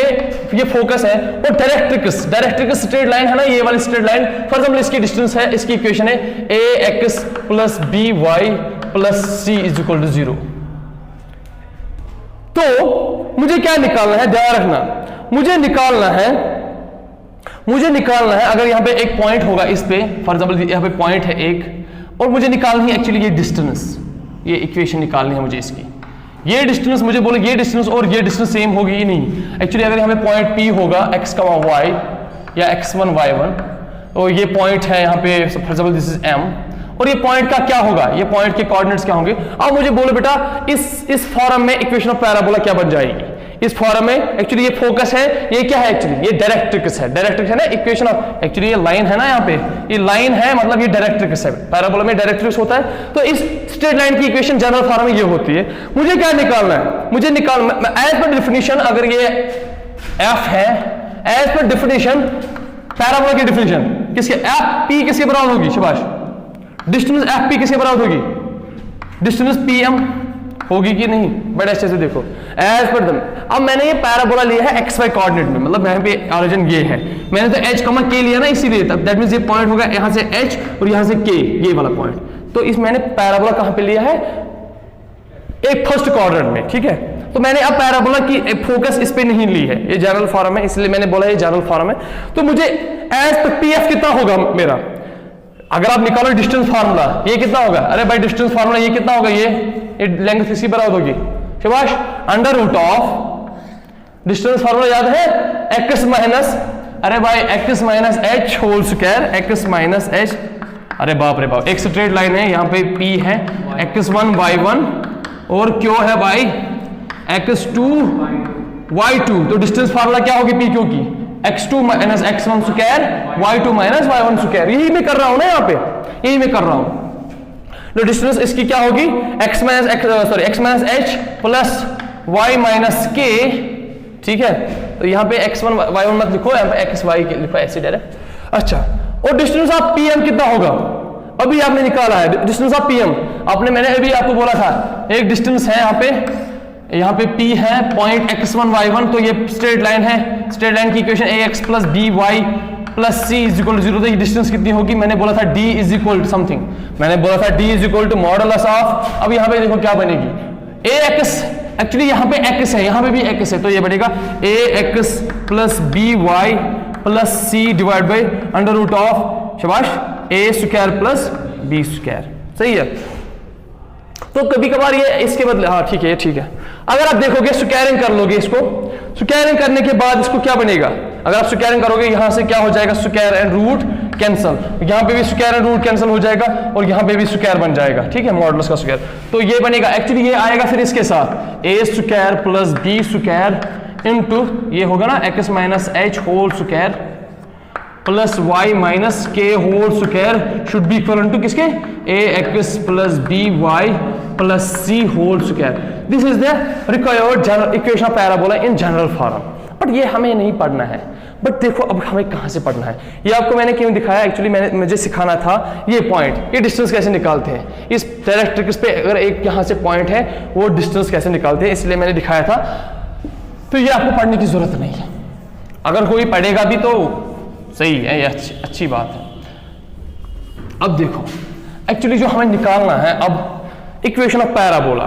ये फोकस है, और डायरेक्ट्रिक्स स्ट्रेट लाइन है ना, ये वाली स्ट्रेट लाइन, फॉर एग्जांपल इसकी डिस्टेंस है, इसकी इक्वेशन है ax plus by plus c is equal to 0। तो मुझे क्या निकालना है, ध्यान रखना, मुझे निकालना है अगर यहाँ पे एक पॉइंट होगा इस पे, फॉर एग्जांपल यहाँ पे पॉइंट है एक, और मुझे निकालनी है एक्चुअली ये डिस्टेंस, ये इक्वेशन निकालनी है मुझे इसकी। ये डिस्टेंस मुझे बोलो, ये डिस्टेंस और ये डिस्टेंस सेम होगी ही नहीं। एक्चुअली अगर यहाँ पे पॉइंट P होगा x, y, या x1 y1, और ये पॉइंट है यहाँ पे, for example this is m, और ये पॉइंट का क्या होगा, ये पॉइंट के कोऑर्डिनेट्स क्या होंगे। अब मुझे बोलो बेटा इस फॉर्म में इक्वेशन ऑफ पैराबोला क्या बन जाएगी। इस फॉर्म में एक्चुअली ये फोकस है, ये क्या है एक्चुअली, ये डायरेक्ट्रिक्स है। डायरेक्ट्रिक्स है ना इक्वेशन ऑफ, एक्चुअली ये लाइन है ना यहाँ पे, ये लाइन है मतलब ये डायरेक्ट्रिक्स है। पैराबोला में डायरेक्ट्रिक्स होता है, तो इस स्ट्रेट लाइन की इक्वेशन जनरल फॉर्म में ये होती है। मुझे क्या निकालना है, मुझे निकालना एज पर डेफिनेशन, अगर ये f है एज पर डेफिनेशन, पैराबोला की डेफिनेशन किसके, एफ पी किसके बराबर होगी, शाबाश, डिस्टेंस एफ पी किसके बराबर होगी, डिस्टेंस पी एम होगी कि नहीं, बड़े अच्छे से देखो एज पर दम। अब मैंने ये पैराबोला लिया है एक्स वाई कोऑर्डिनेट में, मतलब यहाँ पे ऑरिजिन ये है, मैंने तो एच कमा के लिया ना, इसीलिए तब दैट मींस ये पॉइंट होगा यहाँ से एच और यहाँ से के, ये वाला पॉइंट। तो इस मैंने पैराबोला कहाँ पे लिया है, एक फर्स्ट क्वाड्रेंट में, ठीक है। तो मैंने अब पैराबोला की फोकस इस पे नहीं ली है, ये जनरल फॉर्म है, इसलिए मैंने बोला ये जनरल फॉर्म है। तो मुझे एज पर पी एफ कितना होगा मेरा, अगर आप निकालो डिस्टेंस फार्मूला, ये कितना होगा, अरे भाई डिस्टेंस फार्मूला ये कितना होगा, ये लेंथ किसकी बराबर होगी, शाबाश, under root of distance formula याद है, एक्स माइनस, अरे भाई x minus h whole square, x minus h, अरे बाप रे बाप, एक स्ट्रेट लाइन है, यहाँ पे पी है, x1 y1 और क्यू है भाई x2 y2, तो डिस्टेंस फार्मूला क्या होगी पी क्यू की, x2 minus x1 square y2 minus y1 square. यही मैं कर रहा हूं ना यहाँ पे, यही मैं कर रहा हूं। तो डिस्टेंस इसकी क्या होगी, x minus H plus y minus के, ठीक है। तो यहाँ पे x1 y1 मत लिखो, यहाँ पे x y लिखो ऐसे डायरेक्ट। अच्छा, और डिस्टेंस ऑफ pm कितना होगा, अभी आपने निकाला है डिस्टेंस ऑफ pm, आपने मैंने अभी आपको बोला था एक डिस्टेंस है यहाँ पे P है पॉइंट x1 y1, तो ये स्ट्रेट लाइन है, स्ट्रेट लाइन की equation ax plus b y plus c is equal to 0, तो ये डिस्टेंस कितनी होगी, मैंने बोला था d is equal to something, मैंने बोला था d is equal to modulus of, अब यहाँ पे देखो क्या बनेगी, ax, एक्चुअली यहाँ पे x है, यहाँ पे भी x है, तो ये बनेगा ax plus b y plus c divide by under root of, शाबाश, a square plus b square, सही है। तो कभी कभार ये इसके बदले, हाँ ठीक है, ठीक है। अगर आप देखोगे स्क्वायरिंग कर लोगे इसको, स्क्वायरिंग करने के बाद इसको क्या बनेगा, अगर आप स्क्वायरिंग करोगे यहां से क्या हो जाएगा, स्क्वायर एंड रूट कैंसल, यहां पे भी स्क्वायर एंड रूट कैंसिल हो जाएगा और यहां पे भी स्क्वायर बन जाएगा, ठीक है, मॉडुलस का स्क्वायर। तो ये बनेगा, एक्चुअली ये आएगा फिर इसके साथ a square plus b square into ये होगा ना x minus h whole square plus y minus k whole square should be equal to किसके, ax plus b y plus c whole square. This is the required general equation of parabola in general form. But ये हमें नहीं पढ़ना है, बट देखो अब हमें कहां से पढ़ना है, ये आपको मैंने क्यों दिखाया, एक्चुअली मुझे सिखाना था ये पॉइंट, ये डिस्टेंस कैसे निकालते हैं, इस डायरेक्ट्रिक्स पे अगर एक यहां से पॉइंट है वो डिस्टेंस कैसे निकालते हैं, इसलिए मैंने दिखाया था। तो ये आपको पढ़ने की जरूरत नहीं है, अगर कोई पढ़ेगा भी तो सही है, ये अच्छी बात है। अब देखो एक्चुअली जो हमें निकालना है अब इक्वेशन ऑफ पैराबोला,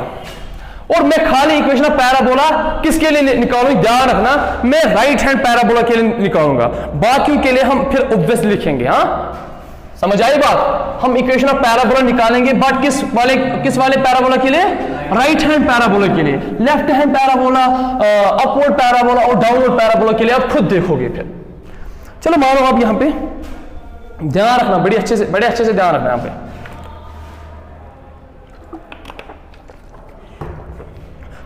और मैं खाली इक्वेशन ऑफ पैराबोला किसके लिए निकालूं, ध्यान रखना, मैं राइट हैंड पैराबोला के लिए निकालूंगा, बाकियों के लिए हम फिर ऑब्वियस लिखेंगे। हाँ समझ आई बात, हम इक्वेशन ऑफ पैराबोला निकालेंगे बट किस वाले पैराबोला के लिए, राइट हैंड पैराबोला के लिए, left hand parabola, upward parabola और डाउनवर्ड पैराबोला के लिए आप खुद देखोगे फिर। चलो मानो आप यहां पे ध्यान रखना, बड़े अच्छे से ध्यान रखना। यहां पे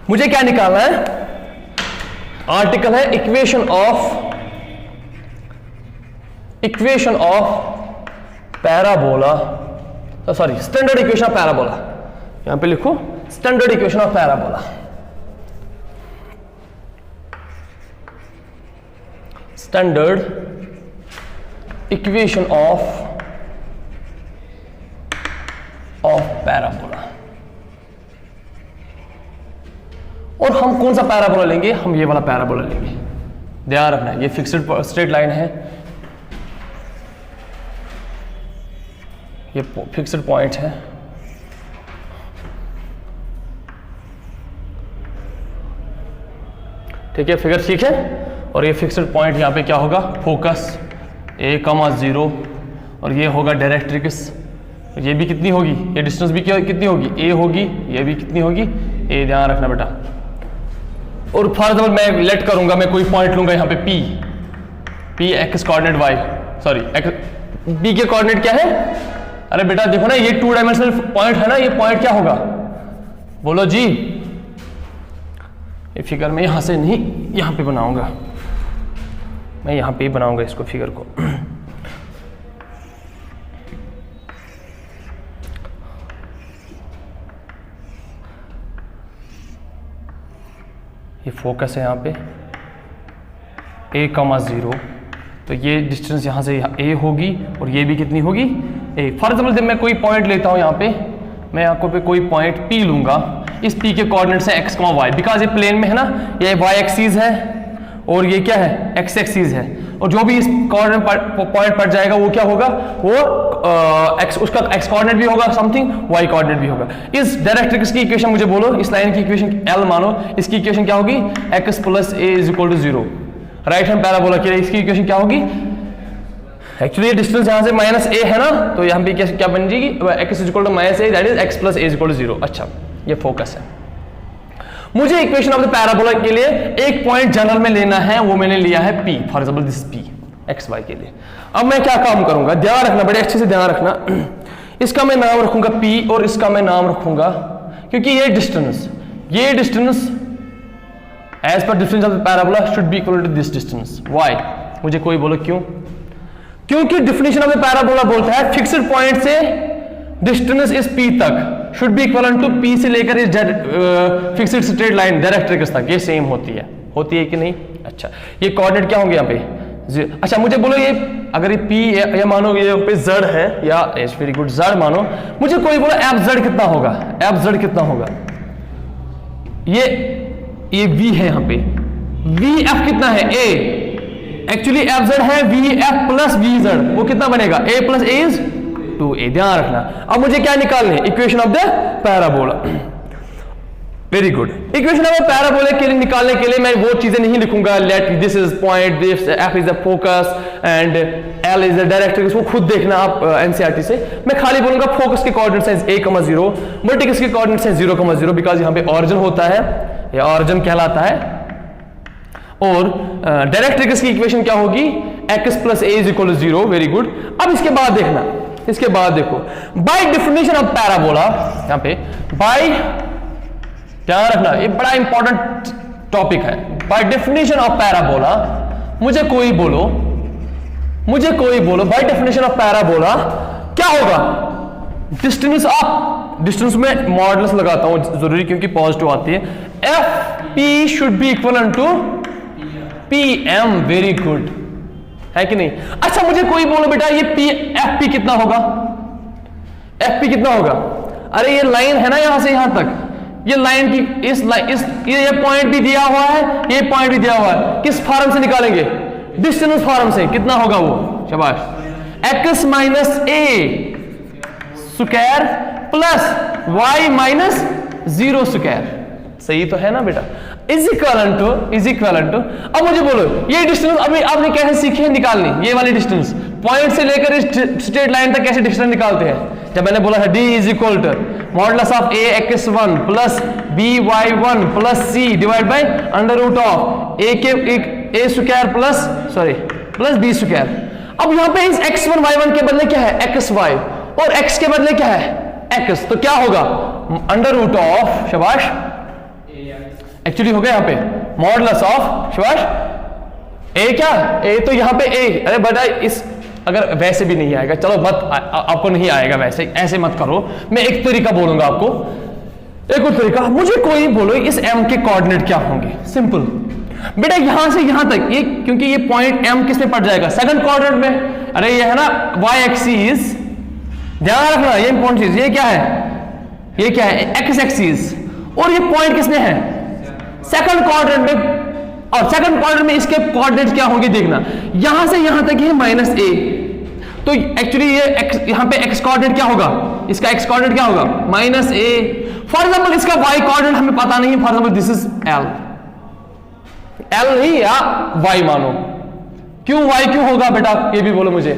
मुझे क्या निकालना है, आर्टिकल है equation of parabola, sorry standard equation of parabola, यहां पे लिखो standard equation of parabola. Standard equation of parabola, और हम कौन सा पैराबोला लेंगे, हम ये वाला पैराबोला लेंगे, ध्यान रखना ये फिक्स्ड स्ट्रेट लाइन है, ये फिक्स्ड पॉइंट है, ठीक है, फिगर ठीक है। और ये फिक्स्ड पॉइंट यहाँ पे क्या होगा, फोकस a,0 और ये होगा डायरेक्ट्रिक्स, ये भी कितनी होगी, ये डिस्टेंस भी कितनी होगी, a होगी, ये भी कितनी होगी, a, ध्यान रखना बेटा। और फॉर एग्जाम्पल मैं लेट करूंगा, मैं कोई पॉइंट लूंगा यहाँ पे P, P x coordinate y, sorry P के कोऑर्डिनेट क्या है? अरे बेटा देखो ना, ये 2 डायमेंशनल पॉइंट है ना, ये पॉइंट क्या होगा? बोलो जी। ये फिगर में यहां से नहीं, यहां पे बनाऊंगा मैं, यहां पे ही बनाऊंगा इसको, फिगर को। ये फोकस है यहाँ पे a,0, तो ये डिस्टेंस यहाँ से a होगी और ये भी कितनी होगी? a। फॉर एग्जाम्पल जब मैं कोई पॉइंट लेता हूँ यहाँ पे, मैं आपको पे कोई पॉइंट P लूंगा, इस P के कोऑर्डिनेट्स है x, y, बिकॉज ये प्लेन में है ना, ये y एक्सिस है और ये क्या है? x एक्सिस है, और जो भी इस कोऑर्डिनेट पॉइंट पर जाएगा वो क्या होगा? वो उसका x कोऑर्डिनेट भी होगा समथिंग, y कोऑर्डिनेट भी होगा। इस डायरेक्ट्रिक्स की इक्वेशन मुझे बोलो, इस लाइन की इक्वेशन L मानो, इसकी इक्वेशन क्या होगी? x + a = 0। Right hand parabola के लिए इसकी इक्वेशन क्या होगी? एक्चुअली ये डिस्टेंस यहाँ से -a है ना, तो यहाँ पे क्या बन जाएगी? x = -a, that is x + a = 0। अच्छा, ये फोकस है। मुझे इक्वेशन ऑफ द पैराबोला के लिए एक पॉइंट जनरल में लेना है, वो मैंने लिया है P, for example this P x y के लिए। अब मैं क्या काम करूंगा? ध्यान रखना, बड़े अच्छे से ध्यान रखना। इसका मैं नाम रखूंगा P और इसका मैं नाम रखूंगा, क्योंकि ये distance as per distance of the parabola should be equal to this distance. Why? मुझे कोई बोलो क्यों? क्योंकि डिफिनेशन ऑफ द पैराबोला बोलता है फिक्स्ड पॉइंट से डिस्टेंस इस P तक should be equal to P से लेकर इस फिक्स्ड स्ट्रेट लाइन डायरेक्ट्रिक्स तक, ये सेम होती है कि नहीं? अच्छा, ये कोऑर्डिनेट क्या होंगे यहाँ पे? अच्छा मुझे बोलो, ये अगर ये P या मानो ये पे Z है, या वेरी गुड Z मानो, मुझे कोई बोलो FZ कितना होगा? FZ कितना होगा? ये V है यहाँ पे, VF कितना है? A। एक्चुअली FZ है VF + VZ, वो कितना बनेगा? A + A is 2a। ध्यान रखना। अब मुझे क्या निकालने? Equation of the parabola. Very good. Equation of the parabola के लिए निकालने के लिए मैं वो चीजें नहीं लिखूंगा, let this is point, this f is the focus and l is the directrix, वो खुद देखना आप एनसीईआरटी से। मैं खाली बोलूंगा फोकस के कोऑर्डिनेट्स हैं a,0, वर्टिकल्स के कोऑर्डिनेट्स हैं 0,0, बिकॉज यहाँ पे ऑरिजिन होता है, ये ऑरिजिन कहलाता है। और डायरेक्ट्रिक्स की इक्वेशन क्या होगी? x + a = 0। Very good. अब इसके बाद देखना, इसके बाद देखो, बाय डेफिनेशन ऑफ पैराबोला, यहां पे बाय, ध्यान रखना ये बड़ा इंपॉर्टेंट टॉपिक है। बाय डेफिनेशन ऑफ पैराबोला, मुझे कोई बोलो बाय डेफिनेशन ऑफ पैराबोला क्या होगा? डिस्टेंस में मॉडुलस लगाता हूं जरूरी, क्योंकि पॉजिटिव आती है। F P should be equal to PM। Very good, है कि नहीं? अच्छा मुझे कोई बोलो बेटा, ये FP कितना होगा? FP कितना होगा? अरे ये लाइन है ना यहां से यहां तक, ये लाइन की ये पॉइंट भी दिया हुआ है, ये पॉइंट भी दिया हुआ है। किस फॉर्म से निकालेंगे? डिस्टेंस फॉर्म से। कितना होगा वो? शाबाश। x - a square + y - 0 square. सही तो है ना बेटा? इज इक्वल टू अब मुझे बोलो, ये डिस्टेंस अभी आपने कैसे सीखी है निकालनी? ये वाली डिस्टेंस पॉइंट से लेकर इस स्ट्रेट लाइन तक कैसे डिस्टेंस निकालते हैं? जब मैंने बोला है D = modulus of ax1 + by1 + c divide by √ a square plus b square. अब यहाँ पे इस x1 y1 के बदले क्या है? xy, और x के बदले क्या है? x। तो क्या होगा? √ शाबाश, एक्चुअली हो गया यहाँ पे मॉडुलस ऑफ, शाबाश, a क्या? a तो यहाँ पे a। अरे बेटा इस अगर वैसे भी नहीं आएगा, चलो मत, आपको नहीं आएगा वैसे, ऐसे मत करो। मैं एक तरीका बोलूंगा आपको, एक और तरीका। मुझे कोई बोलो इस m के कोऑर्डिनेट क्या होंगे? सिंपल बेटा, यहां से यहां तक ये, क्योंकि ये पॉइंट m किस में पड़ जाएगा? सेकंड कोऑर्डिनेट में। अरे ये है ना y एक्सिस, ध्यान रखना ये इंपॉर्टेंट चीज। ये क्या है? ये क्या है? x axis. और ये पॉइंट किसमें है? सेकंड क्वाड्रेंट में। और सेकंड क्वाड्रेंट में इसके कोऑर्डिनेट्स क्या होंगे देखना, यहां से यहां तक है -a। तो एक्चुअली ये x, यहां पे x कोऑर्डिनेट क्या होगा? इसका x कोऑर्डिनेट क्या होगा? -a। फॉर एग्जांपल इसका y कोऑर्डिनेट हमें पता नहीं है, for example this is l नहीं या y मानो। क्यों y क्यों होगा बेटा? ये भी बोलो मुझे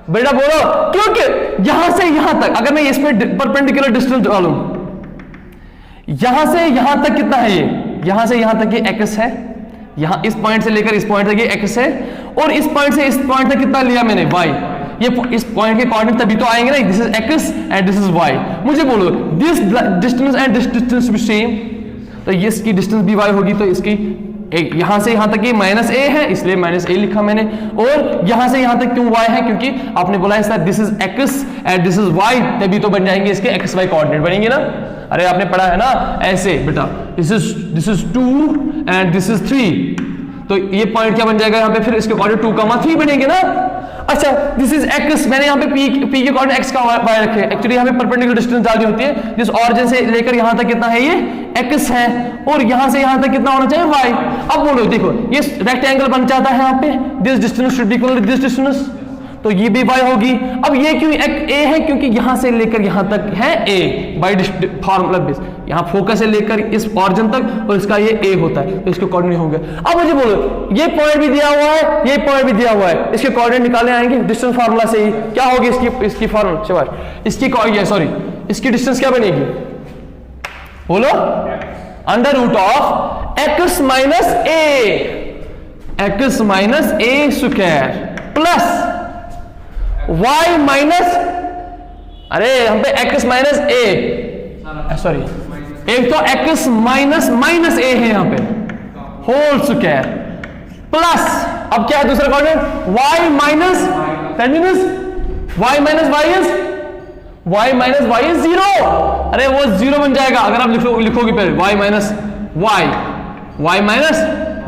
बेटा, बोलो। क्योंकि यहां से यहां तक अगर मैं इसमें परपेंडिकुलर डिस्टेंस डालूं, यहां से यहां तक कितना है? ये यहां से यहां तक ये x है, यहां इस पॉइंट से लेकर इस पॉइंट तक ये x है, और इस पॉइंट से इस पॉइंट तक कितना लिया मैंने y, ये इस पॉइंट के कोऑर्डिनेट तभी तो आएंगे ना, this is x and this is y। मुझे बोलो this distance and this distance भी सेम, तो ये इसकी डिस्टेंस भी y होगी, तो इसकी एक यहां से यहां तक ये माइनस a है इसलिए माइनस a लिखा मैंने, और यहां से यहां तक क्यों y है, क्योंकि आपने बोला है sir this is x and this is y, तभी तो बन जाएंगे इसके x y कोऑर्डिनेट बनेंगे ना। अरे आपने पढ़ा है ना ऐसे बेटा, this is 2 and this is 3, तो ये पॉइंट क्या बन जाएगा यहाँ पे, फिर इसके कोऑर्डिनेट 2, 3 बनेंगे ना। अच्छा दिस इज x, मैंने यहाँ पे p के कोऑर्डिनेट x का y रखे, एक्चुअली यहाँ पे परपेंडिकुलर डिस्टेंस डालनी होती है, जिस ऑरिजिन से लेकर यहाँ तक कितना है ये x है, और यहाँ से यहाँ तक कितना होना चाहिए y। अब बोलो देखो ये रेक्टेंगल बन जाता है यहाँ पे, this distance should be equal to this distance, तो ये भी y होगी। अब ये क्यों a है, क्योंकि यहां से लेकर यहां तक है a बाय फॉर्मूला बेस, यहां फोकस से लेकर इस ऑरिजिन तक, और इसका ये a होता है, तो इसके कोऑर्डिनेट होंगे। अब मुझे बोलो ये पॉइंट भी दिया हुआ है, ये पॉइंट भी दिया हुआ है, इसके कोऑर्डिनेट निकाले आएंगे डिस्टेंस फार्मूला से ही, क्या होगी इसकी फॉर्मूला शिवार, इसकी डिस्टेंस क्या बनेगी, बोलो under root of x minus a square plus y minus, अरे हम पे x माइनस a, सॉरी एक तो x माइनस a है यहाँ पे होल स्क्वायर प्लस, अब क्या है दूसरा coordinate y minus, that means y minus y is 0, अरे वो 0 बन जाएगा अगर आप लिखोगे पहले y minus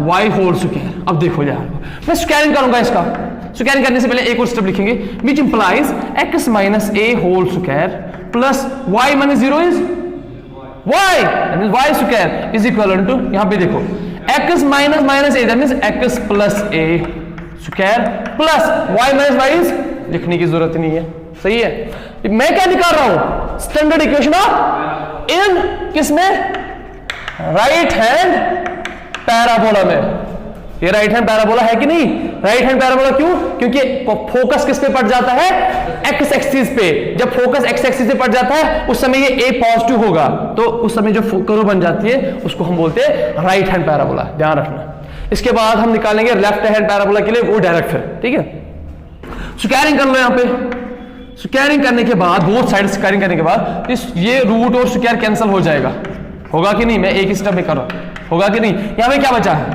y whole square. अब देखो यार मैं स्क्वायरिंग करूंगा इसका, स्क्वायरिंग करने से पहले एक और स्टेप लिखेंगे, which implies x minus a whole square plus y minus 0 is y square is equal to, यहां पे देखो x minus a, that means x plus a square plus y minus y is, लिखने की जरूरत नहीं है, सही है। मैं क्या निकाल रहा हूं, स्टैंडर्ड इक्वेशन ऑफ इन किसमें, राइट हैंड पैराबोला में। ये राइट हैंड पैराबोला है कि नहीं, राइट हैंड पैराबोला क्यों, क्योंकि फोकस किस पे पड़ जाता है, x एक्सिस पे, जब फोकस x एक्सिस पे पड़ जाता है उस समय ये a पॉजिटिव होगा, तो उस समय जो कर्व बन जाती है उसको हम बोलते हैं राइट हैंड पैराबोला, ध्यान रखना। इसके बाद हम निकालेंगे लेफ्ट हैंड पैराबोला के लिए, वो डायरेक्ट है, ठीक है। स्क्वायरिंग कर लो यहाँ पे, स्क्वायरिंग करने के बाद बोथ साइड स्क्वायरिंग करने के बाद ये रूट और स्क्वायर कैंसिल हो जाएगा, होगा कि नहीं, मैं एक ही स्टेप में कर रहा हूं, होगा कि नहीं। यहां पे क्या बचा है,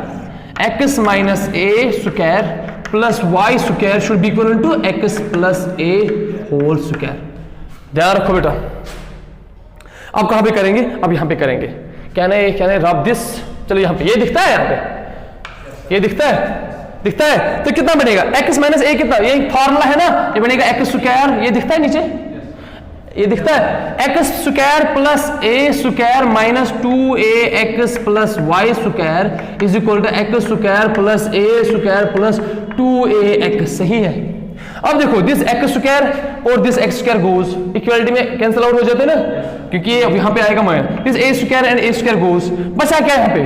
x minus a square plus y square should be equal to x plus a whole square, ध्यान रखो बेटा। अब कहां पे करेंगे, अब यहां पे करेंगे, कहने रब दिस, चलो यहां पे ये दिखता है, यहां पे ये दिखता है, तो कितना बनेगा x माइनस a, कितना, ये फॉर्मूला है ना, ये बनेगा x स्क्वायर, ये दिखता है नीचे, ये दिखता है x square plus a square minus 2ax plus y square is equal to x square plus a square plus 2ax, सही है। अब देखो दिस x स्क्वायर और this x square goes, equality में कैंसिल आउट हो जाते हैं ना, क्योंकि अब यहाँ पे आएगा minus, this a square and a square goes, बचा क्या यहाँ पे,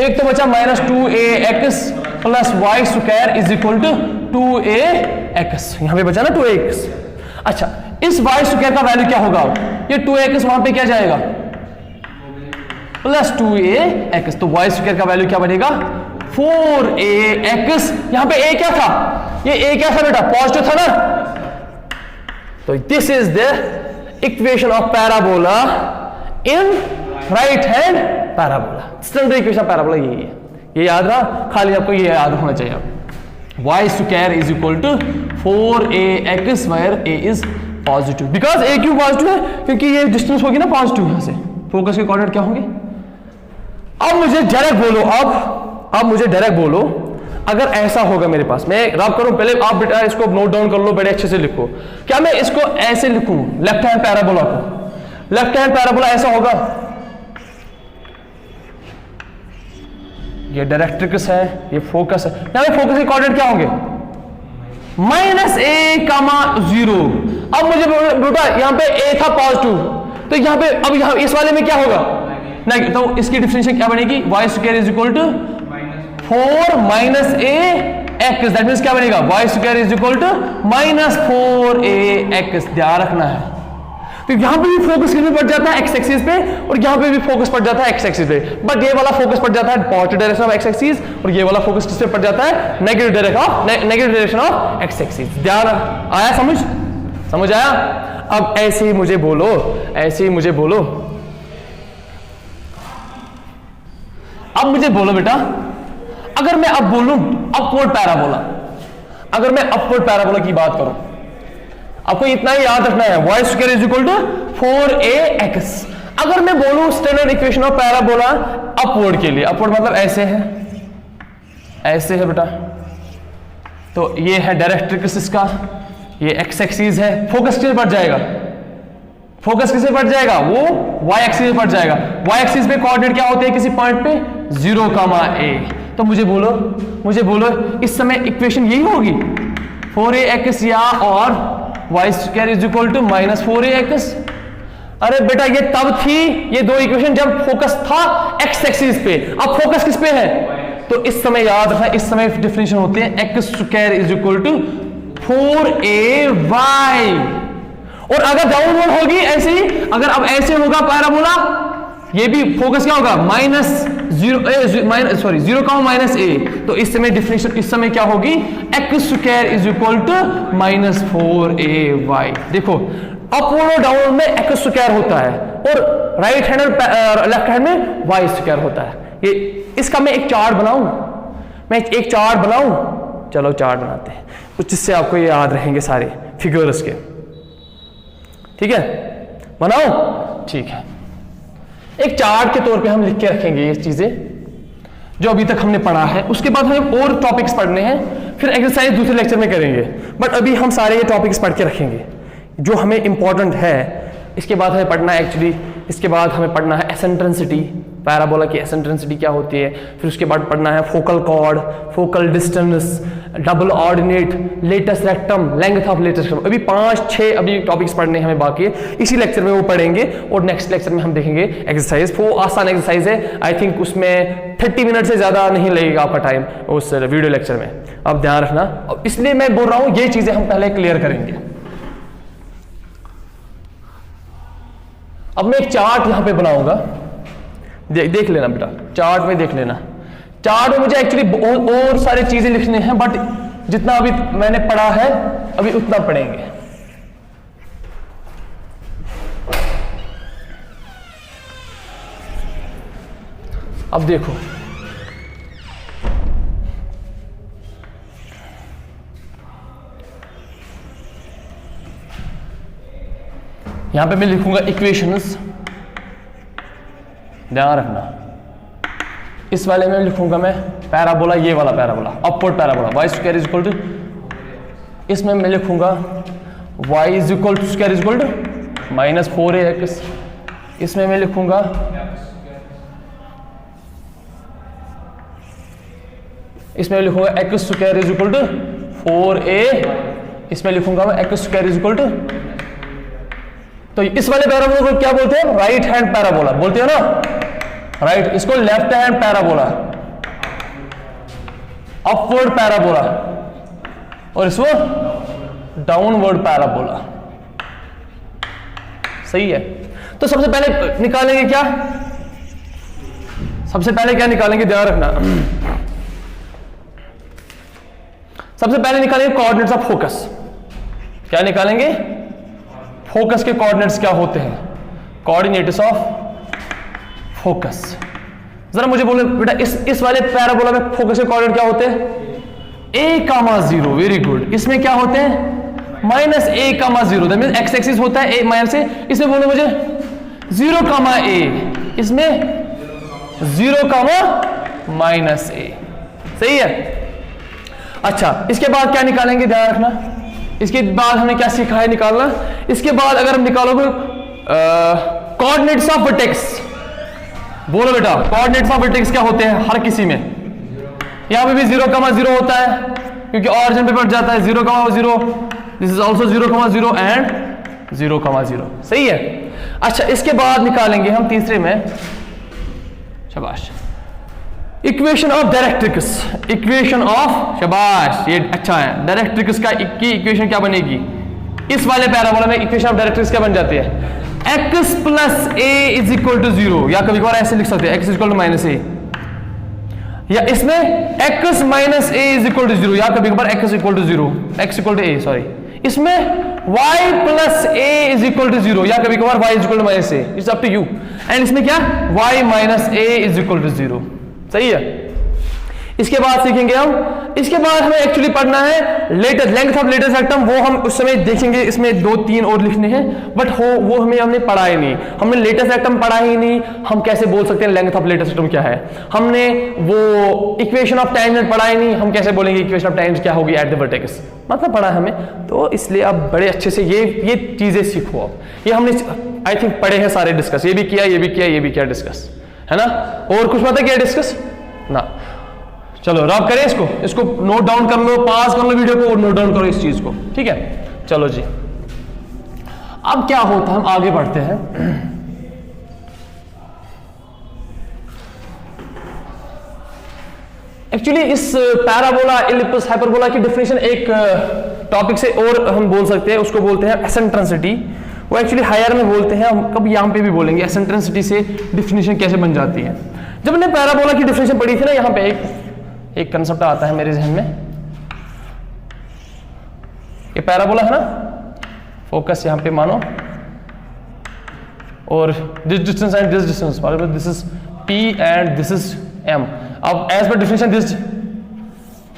एक तो बचा minus 2ax plus y square is equal to 2ax, यहाँ पे बचा ना 2ax। अच्छा इस y स्क्वायर का वैल्यू क्या होगा, ये 2ax वहां पे क्या जाएगा प्लस 2ax, तो y स्क्वायर का वैल्यू क्या बनेगा 4ax। यहां पे a क्या था, ये a क्या था बेटा, पॉजिटिव था ना, तो this is the equation of parabola in right hand parabola, standard equation of parabola यही है, ये याद रहा, खाली आपको ये याद होना चाहिए। y square is equal to 4ax where a इज पॉजिटिव, बिकॉज a क्यों पॉजिटिव है, क्योंकि ये डिस्टेंस होगी ना पॉजिटिव, यहां से फोकस के कोऑर्डिनेट क्या होंगे। अब मुझे डायरेक्ट बोलो, अब मुझे डायरेक्ट बोलो, अगर ऐसा होगा मेरे पास, मैं रब करूं, पहले आप बेटा इसको नोट डाउन कर लो, बड़े अच्छे से लिखो, क्या मैं इसको ऐसे लिखूं, लेफ्ट हैंड पैराबोला को, लेफ्ट हैंड पैराबोला ऐसा होगा, ये डायरेक्ट्रिक्स है, ये फोकस है, यहां पे फोकस के कोऑर्डिनेट क्या होंगे -a,0। अब मुझे बेटा यहाँ पे a था पॉजिटिव, तो यहाँ पे अब यहाँ इस वाले में क्या होगा नेगेटिव, तो इसकी डिफरेंशिएशन क्या बनेगी, y square is equal to 4 minus ax, that means क्या बनेगा y square is equal to -4ax, ध्यान रखना है। तो यहां पे भी फोकस किस पे पड़ जाता है, एक्स एक्सिस पे, और यहां पे भी फोकस पड़ जाता है एक्स एक्सिस पे, बट ये वाला फोकस पड़ जाता है positive direction of x axis, और ये वाला फोकस किस पे पड़ जाता है, negative direction of x axis. ध्यान आया, समझ आया? अब ऐसे ही मुझे बोलो, ऐसे ही मुझे बोलो, अब मुझे बोलो बेटा, अगर मैं अब बोलूं अपवर्ड पैराबोला, अगर मैं अपवर्ड पैराबोला की बात करूं, आपको इतना ही याद रखना है, y square is equal to 4ax। अगर मैं बोलूं standard equation of parabola upward के लिए, अपवर्ड मतलब ऐसे है, ऐसे है बेटा, तो ये है डायरेक्ट्रिक्स इसका, ये एक्स एक्सिस है, फोकस किस पे पड़ जाएगा, फोकस किस पे पड़ जाएगा, वो y एक्सिस पे पड़ जाएगा। y एक्सिस पे कोऑर्डिनेट क्या होते हैं किसी पॉइंट पे, 0,a। तो मुझे बोलो इस समय इक्वेशन यही होगी 4ax या और y square is equal to -4ax। अरे बेटा ये तब थी, ये दो इक्वेशन जब फोकस था x एक्सिस पे, अब फोकस किस पे है, तो इस समय याद रखना, इस समय डिफरेंशियल होते हैं x square is equal to 4ay। और अगर डाउनवर्ड होगी ऐसे ही, अगर अब ऐसे होगा पैराबोला, ये भी फोकस क्या होगा -0,a, तो इस समय डिफरेंशियल इस समय क्या होगी, x square is equal to -4ay। देखो अपवर्ड और डाउनवर्ड में एक्स स्क्वायर होता है, और राइट हैंड और लेफ्ट हैंड में वाई स्क्वायर होता है। ये इसका मैं एक चार्ट बनाऊं, चलो चार्ट बनाते हैं, जिससे आपको ये याद रहेंगे सारे फिगर्स के, ठीक है, बनाओ, ठीक है। एक चार्ट के तौर पे हम लिख के रखेंगे ये चीजें जो अभी तक हमने पढ़ा है, उसके बाद हमें और टॉपिक्स पढ़ने हैं, फिर एक्सरसाइज दूसरे लेक्चर में करेंगे, बट अभी हम सारे ये टॉपिक्स पढ़ के रखेंगे जो हमें इंपॉर्टेंट है। इसके बाद हमें पढ़ना है एक्चुअली, इसके बाद हमें पढ़ना है एसेंट्रेंसिटी, पैराबोला की एसेंट्रेंसिटी क्या होती है, फिर उसके बाद पढ़ना है focal chord, focal distance, double ordinate, latus rectum, length of latus rectum. अभी 5-6 अभी टॉपिक्स पढ़ने हमें बाकी है, इसी लेक्चर में वो पढ़ेंगे, और नेक्स्ट लेक्चर में हम देखेंगे एक्सरसाइज। वो आसान एक्सरसाइज है, आई थिंक उसमें 30 मिनट से ज्यादा नहीं लगेगा आपका टाइम उस वीडियो लेक्चर में, आप ध्यान रखना। इसलिए मैं बोल रहा हूँ ये चीजें हम पहले क्लियर करेंगे। अब मैं एक चार्ट यहां पे बनाऊंगा, देख लेना बेटा, चार्ट में देख लेना। चार्ट में मुझे एक्चुअली और सारी चीजें लिखनी है, बट जितना अभी मैंने पढ़ा है अभी उतना पढ़ेंगे। अब देखो, यहां पे मैं लिखूंगा इक्वेशंस, ध्यान रखना। इस वाले में लिखूंगा मैं पैराबोला, ये वाला parabola, upward parabola, y square is equal to, इसमें मैं लिखूंगा y is equal to square is equal to -4ax। इसमें मैं लिखूंगा x square is equal to 4a। इसमें लिखूंगा मैं x square is equal to, तो इस वाले पैराबोला को क्या बोलते हैं, राइट हैंड पैराबोला बोलते हैं ना, राइट। इसको left hand parabola, upward parabola, और इसको डाउनवर्ड पैराबोला, सही है। तो सबसे पहले निकालेंगे क्या, ध्यान रखना। सबसे पहले निकालेंगे कोऑर्डिनेट्स ऑफ फोकस। क्या निकालेंगे, फोकस के कोऑर्डिनेट्स क्या होते हैं, कोऑर्डिनेट्स ऑफ फोकस। जरा मुझे बोलो बेटा, इस वाले पैराबोला में फोकस के कोऑर्डिनेट क्या होते हैं, a,0। Very good. इसमें क्या होते हैं, -a,0, that means x axis होता है a माइनस से। इसमें बोलो मुझे 0,a, इसमें 0,-a, सही है। अच्छा, इसके बाद क्या निकालेंगे, ध्यान रखना। इसके बाद हमने क्या सीखा है निकालना। इसके बाद अगर हम निकालोगे कोऑर्डिनेट्स ऑफ वर्टेक्स, बोलो बेटा कोऑर्डिनेट्स ऑफ वर्टेक्स क्या होते हैं हर किसी में। यहां पे भी 0,0 होता है क्योंकि ऑरिजिन पे पड़ जाता है 0,0, दिस इज आल्सो 0,0 एंड 0,0, सही है। अच्छा, इसके बाद निकालेंगे हम तीसरे में, शाबाश, equation of directrix. Equation of, शाबाश, ये अच्छा है। डायरेक्ट्रिक्स का की इक्वेशन क्या बनेगी, इस वाले पैराबोला में इक्वेशन ऑफ डायरेक्ट्रिक्स क्या बन जाती है, x plus a is equal to 0, या कभी कभार ऐसे लिख सकते हैं x is equal to minus a, या इसमें x minus a is equal to 0, या कभी कभार x equal to 0, x equal to a sorry, इसमें y plus a is equal to 0, या कभी कभार y is equal to minus a, it's up to you, and इसमें क्या y minus a is equal to 0, सही है। इसके बाद सीखेंगे हम, इसके बाद हमें एक्चुअली पढ़ना है latest length of latest atom, वो हम उस समय देखेंगे, इसमें 2-3 और लिखने हैं, बट वो हमने पढ़ा ही नहीं, हमने लेटेस्ट एटम पढ़ा ही नहीं, हम कैसे बोल सकते हैं लेंथ ऑफ लेटेस्ट एटम क्या है, हमने वो इक्वेशन ऑफ टेंजेंट पढ़ा ही नहीं, हम कैसे बोलेंगे इक्वेशन ऑफ टेंजेंट क्या होगी एट द वर्टेक्स, मतलब पढ़ा हमें, तो इसलिए आप बड़े अच्छे से ये चीजें सीखो। आप ये हमने आई थिंक पढ़े हैं सारे डिस्कस, ये भी किया ये भी किया ये भी किया डिस्कस, है ना, और कुछ पता क्या डिस्कस ना। चलो रब करें इसको नोट डाउन कर लो, पास कर लो वीडियो को और नोट डाउन करो इस चीज को, ठीक है। चलो जी, अब क्या होता है, हम आगे बढ़ते हैं। एक्चुअली इस पैराबोला, इलिप्स, हाइपरबोला की डेफिनेशन एक टॉपिक से और हम बोल सकते हैं, उसको बोलते हैं एसेंट्रेंसिटी, वो एक्चुअली हायर में बोलते हैं, हम कब यहाँ पे भी बोलेंगे एसेंट्रेंसिटी से डेफिनेशन कैसे बन जाती है। जब हमने पैराबोला की डेफिनेशन पढ़ी थी ना, यहाँ पे एक कंसेप्ट आता है मेरे जहन में, ये पैराबोला है ना, फोकस यहाँ पे मानो, और this distance and this distance, this is p and this is m। अब as per definition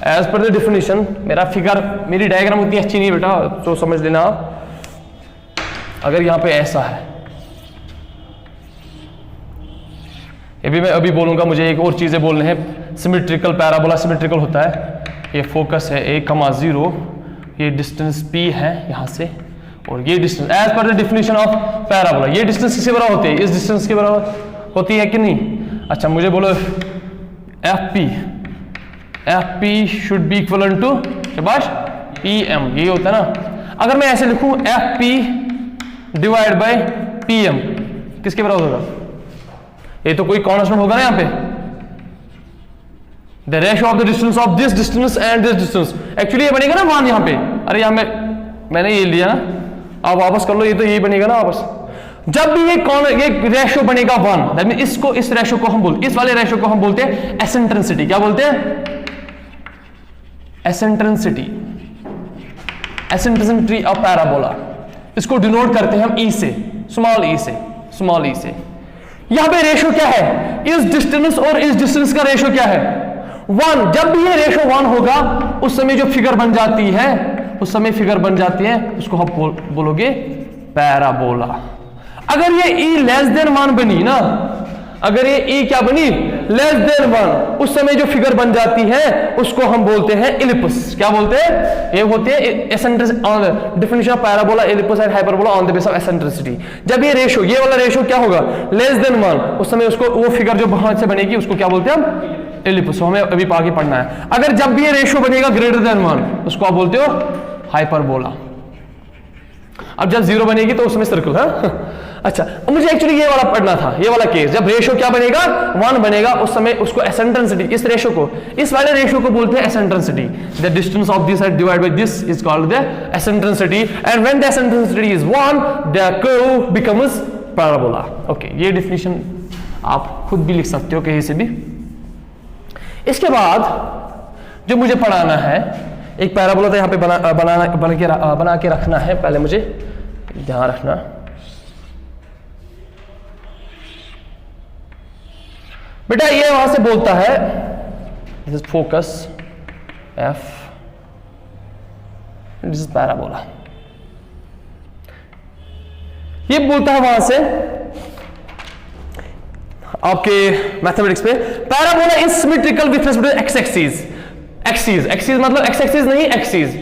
as per the definition, मेरा फिगर, मेरी डायग्राम उतनी अच्छी नहीं बेटा, तो समझ लेना आप, अगर यहाँ पे ऐसा है, ये भी मैं अभी बोलूंगा, मुझे एक और चीजें बोलने हैं। सिमेट्रिकल पैराबोला सिमेट्रिकल होता है, ये फोकस है 1,0, ये डिस्टेंस p है यहाँ से, और ये distance as per the definition of parabola, ये डिस्टेंस किसके बराबर होती है, इस डिस्टेंस के बराबर होती है कि नहीं। अच्छा मुझे बोलो fp should be equal to शाबाश pm, यही होता है ना। अगर मैं ऐसे लिखूं fp डिवाइड बाय pm, किसके बराबर होगा, ये तो कोई कांस्टेंट होगा ना यहाँ पे, the ratio of the distance of this distance and this distance, actually ये बनेगा ना 1 यहाँ पे, अरे यहाँ मैंने ये लिया ना, आप वापस कर लो, ये तो यही बनेगा ना वापस। जब भी ये रेशियो बनेगा 1, दैट मीन इस रेशियो को हम बोलते, इस वाले रेशियो को हम बोलते हैं एसेंट्रेंसिटी। क्या बोलते हैं, एसेंट्रेंसिटी, एसेंट्रेंसिटी ऑफ पैराबोला, इसको डिनोट करते हैं हम ई से, स्मॉल ई से। यहां पे रेशियो क्या है, इस डिस्टेंस और इस डिस्टेंस का रेशियो क्या है, 1। जब भी ये रेशियो 1 होगा, उस समय जो फिगर बन जाती है, उसको हम बोलोगे पैराबोला। अगर ये ई लेस देन 1 बनी ना, अगर ये ई क्या बनी, लेस देन 1, उस समय जो फिगर बन जाती है उसको हम बोलते हैं इलिप्स। क्या बोलते हैं, ये होते हैं eccentricity, definition of parabola, ellipse and hyperbola on the base of eccentricity. जब ये रेशियो, ये वाला रेशियो क्या होगा, लेस देन 1, उस समय उसको, वो फिगर जो वहां से बनेगी उसको क्या बोलते हैं हम, इलिप्स। हमें अभी आगे पढ़ना है। अगर जब भी ये रेशियो बनेगा ग्रेटर देन 1, उसको आप बोलते हो हाइपरबोला। अब जब 0 बनेगी तो उसमें सर्कल है। अच्छा मुझे एक्चुअली ये वाला पढ़ना था, ये वाला केस, जब रेशियो क्या बनेगा, 1 बनेगा, उस समय उसको एसेंट्रेंसिटी, इस रेशियो को, इस वाले रेशियो को बोलते हैं eccentricity. The distance of this side divide by this is called the eccentricity, and when the eccentricity is 1, the curve becomes parabola. Okay, ये डेफिनेशन आप खुद भी लिख सकते हो कहीं से भी। इसके बाद जो मुझे पढ़ाना है, एक पैराबोला तो यहाँ पे बना के रखना है, पहले मुझे ध्यान रखना। बेटा ये वहां से बोलता है, this is focus F, this is parabola. ये बोलता है वहां से आपके मैथमेटिक्स पे, parabola is symmetrical with respect to x axis. Axis मतलब एक्स एक्सिस नहीं, एक्सिस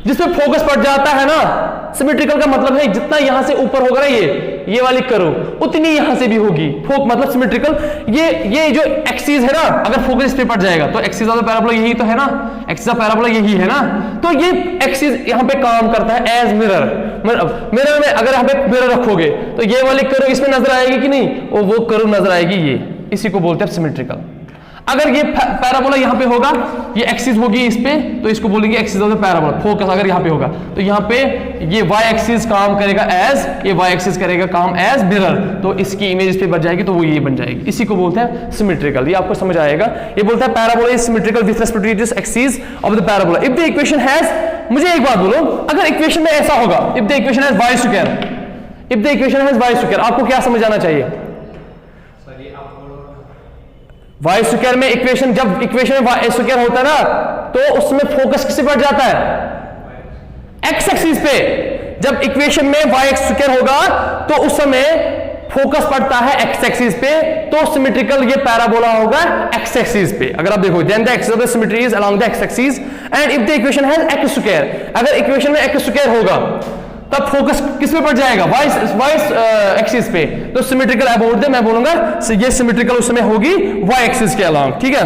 जिसमें फोकस पड़ जाता है ना, सिमेट्रिकल का मतलब है जितना यहां से ऊपर होगा ना ये वाली कर्व, उतनी यहां से भी होगी। मतलब सिमेट्रिकल, ये जो एक्सिस है ना, अगर फोकस इस पे पड़ जाएगा तो एक्सिस ऑफ द पैराबोला यही तो है ना, एक्सिस ऑफ पैराबोला यही है ना, तो ये एक्सिस यहां पे काम करता है एज मिरर। मिरर में अगर यहां पे मिरर रखोगे तो ये वाली कर्व इसमें नजर आएगी कि नहीं, वो कर्व नजर आएगी, ये इसी को बोलते हैं सिमेट्रिकल। अगर ये पैराबोला यहाँ पे होगा, ये एक्सिस होगी इस पे, तो इसको बोलेंगे axis of the parabola. Focus अगर यहाँ पे होगा तो यहाँ पे ये वाई एक्सिस काम करेगा एज, ये वाई एक्सिस करेगा काम एज मिरर, तो इसकी इमेज इस पे बन जाएगी, तो वो ये बन जाएगी। इसी को बोलते हैं सिमेट्रिकल। ये आपको समझ आएगा। ये बोलता है parabola is symmetrical with respect to its axis of the parabola if the equation has, मुझे एक बात बोलो, अगर इक्वेशन में ऐसा होगा, if the equation has y square, if the equation has y square, आपको क्या समझ आना चाहिए? वाई स्क्वायर में इक्वेशन, जब इक्वेशन में वाई स्क्वायर होता है ना, तो उसमें फोकस किस पर जाता है? एक्स एक्सिस पे। जब इक्वेशन में वाई स्क्वायर होगा तो उस समय फोकस पड़ता है एक्स एक्सिस पे, तो सिमेट्रिकल ये पैराबोला होगा एक्स एक्सिस पे। अगर आप देखो, then the axis of the symmetry is along the x axis and if the equation has x square, अगर इक्वेशन में एक्स स्क्वायर होगा तब फोकस किस पे पड़ जाएगा? वाई एक्सिस पे। तो सिमेट्रिकल अबाउट दे, मैं बोलूंगा ये सिमेट्रिकल उस समय होगी वाई एक्सिस के अलोंग, ठीक है।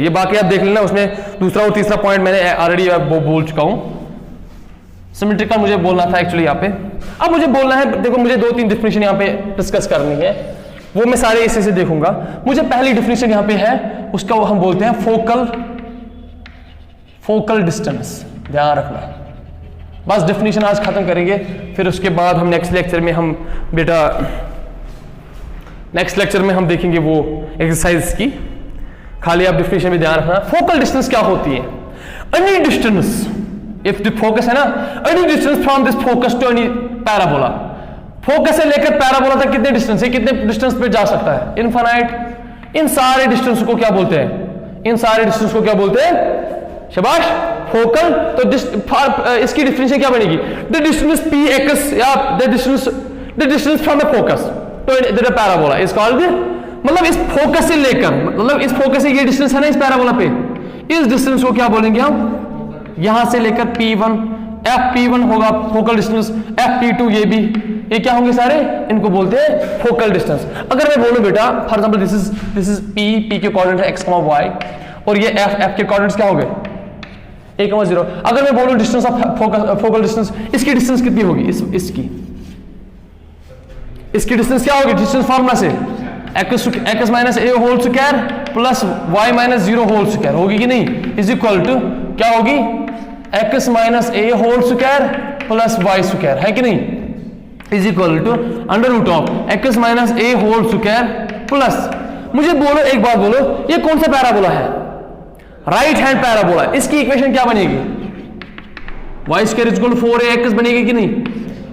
ये बाकी आप देख लेना, उसमें दूसरा और तीसरा पॉइंट मैंने ऑलरेडी बोल चुका हूं। सिमेट्रिकल मुझे बोलना था एक्चुअली यहाँ पे। अब मुझे बोलना है, देखो मुझे 2-3 डिफिनेशन यहाँ पे डिस्कस करनी है, वो मैं सारे इसी से देखूंगा। मुझे पहली डिफिनेशन यहाँ पे है, उसका हम बोलते हैं फोकल डिस्टेंस। ध्यान रखना, बस डेफिनेशन आज खत्म करेंगे, फिर उसके बाद हम नेक्स्ट लेक्चर में हम देखेंगे वो एक्सरसाइज की। खाली आप डेफिनेशन में ध्यान रखना। फोकल डिस्टेंस क्या होती है? Any distance, if the focus है ना, any distance from this focus to any parabola, focus से लेकर पैराबोला तक कितने डिस्टेंस है, कितने डिस्टेंस पे जा सकता है? इनफाइनाइट। इन सारे डिस्टेंस को क्या बोलते हैं? इन सारे डिस्टेंस को क्या बोलते हैं? शाबाश, फोकल। तो इसकी डिफिनेशन क्या बनेगी? द डिस्टेंस पी एक्स या the distance from the focus to the parabola is called, मतलब इस फोकस से लेकर, मतलब इस फोकस से ये डिस्टेंस है ना इस पैराबोला पे, इस डिस्टेंस को क्या बोलेंगे हम? यहां से लेकर P1, FP1 होगा फोकल डिस्टेंस, FP2 ये क्या होंगे सारे? इनको बोलते हैं फोकल डिस्टेंस। अगर मैं बोलूं बेटा for example this is P के कोऑर्डिनेट है x, y, और ये F के कोऑर्डिनेट्स क्या हो गए? 1,0। अगर मैं बोलूं डिस्टेंस ऑफ फोकल डिस्टेंस, इसकी डिस्टेंस कितनी होगी? इसकी डिस्टेंस क्या होगी? डिस्टेंस फॉर्मूला से x minus a whole square plus y minus 0 whole square होगी कि नहीं? इज इक्वल टू क्या होगी? x minus a whole square plus y square, है कि नहीं? Is equal to under root of x minus a whole square plus, मुझे बोलो एक बात बोलो, ये कौन सा पैराबोला है? Right hand parabola. इसकी इक्वेशन क्या बनेगी? y square is equal to 4ax बनेगी कि नहीं?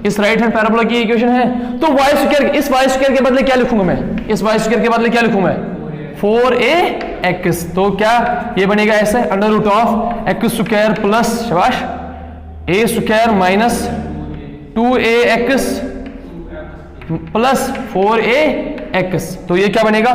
इस राइट हैंड पैराबोला की इक्वेशन है। तो y स्क्वायर, इस y स्क्वायर के बदले क्या लिखूंगा मैं? इस y स्क्वायर के बदले क्या लिखूंगा मैं? 4ax। तो क्या ये बनेगा ऐसे, under root of x square plus शाबाश a square minus 2ax plus 4ax। तो ये क्या बनेगा?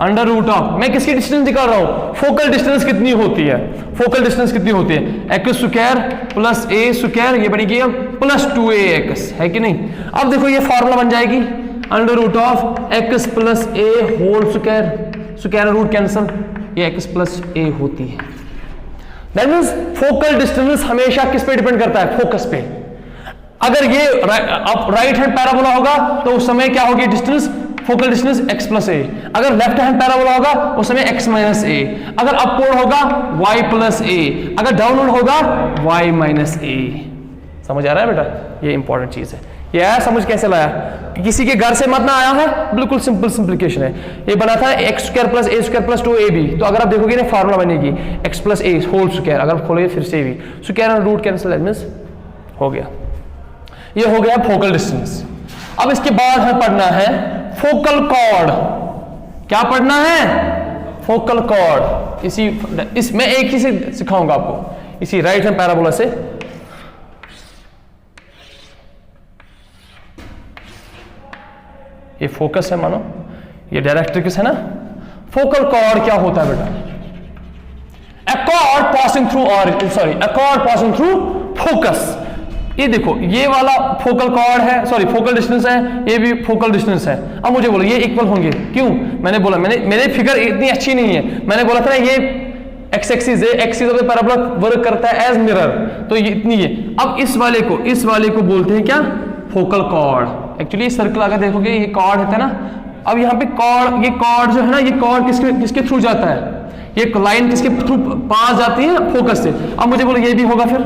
अंडर रूट ऑफ, मैं किसकी डिस्टेंस निकाल रहा हूं? फोकल डिस्टेंस कितनी होती है? फोकल डिस्टेंस कितनी होती है? X square plus a square, ये बनेगी प्लस 2ax, है कि नहीं? अब देखो ये फॉर्मूला बन जाएगी under root of x plus a whole square, square root cancel, ये x प्लस a होती है। दैट मींस फोकल डिस्टेंस हमेशा किस पे डिपेंड करता है? फोकस पे। अगर ये राइट हैंड पैराबोला होगा तो उस समय क्या होगी distance? Focal distance x plus a। अगर लेफ्ट हैंड पैराबोला होगा उस समय x माइनस a। अगर अपवर्ड होगा y प्लस a, अगर डाउनवर्ड होगा y माइनस a। समझ आ रहा है बेटा? ये इंपॉर्टेंट चीज है। ये आया समझ? कैसे लाया? किसी के घर से मत ना आया है, बिल्कुल सिंपल सिंप्लीकेशन है। ये बना था x square plus a square plus 2ab। तो अगर आप देखोगे ना फॉर्मूला बनेगी x plus a whole square, अगर खोलोगे फिर से भी स्क्वायर और रूट कैंसिल, दैट मींस हो गया। ये हो गया फोकल डिस्टेंस। अब इसके बाद हमें पढ़ना है फोकल कॉर्ड। क्या पढ़ना है? Focal cord. मैं एक ही से सिखाऊंगा आपको, इसी राइट हैंड पैराबोला से। ये फोकस है, मानो ये डायरेक्ट्रिक्स है ना। फोकल कॉर्ड क्या होता है बेटा? a chord passing through focus। ये देखो ये वाला फोकल कॉर्ड है, सॉरी फोकल डिस्टेंस है, ये भी फोकल डिस्टेंस है। अब मुझे बोलो ये इक्वल होंगे, क्यों? मैंने बोला मेरे फिगर इतनी अच्छी नहीं है, मैंने बोला था ना ये एक्स एक्सिस है, axis of the parabola work करता है एज मिरर, तो ये इतनी है। अब इस वाले को बोलते हैं क्या? Focal cord. एक्चुअली सर्कल अगर देखोगे ये कॉर्ड होता है ना, अब यहाँ पे कॉर्ड, ये कॉर्ड जो है ना, ये कॉर्ड किसके किसके थ्रू जाता है, ये लाइन किसके थ्रू पास जाती है, फोकस से। अब मुझे बोलो ये भी होगा, फिर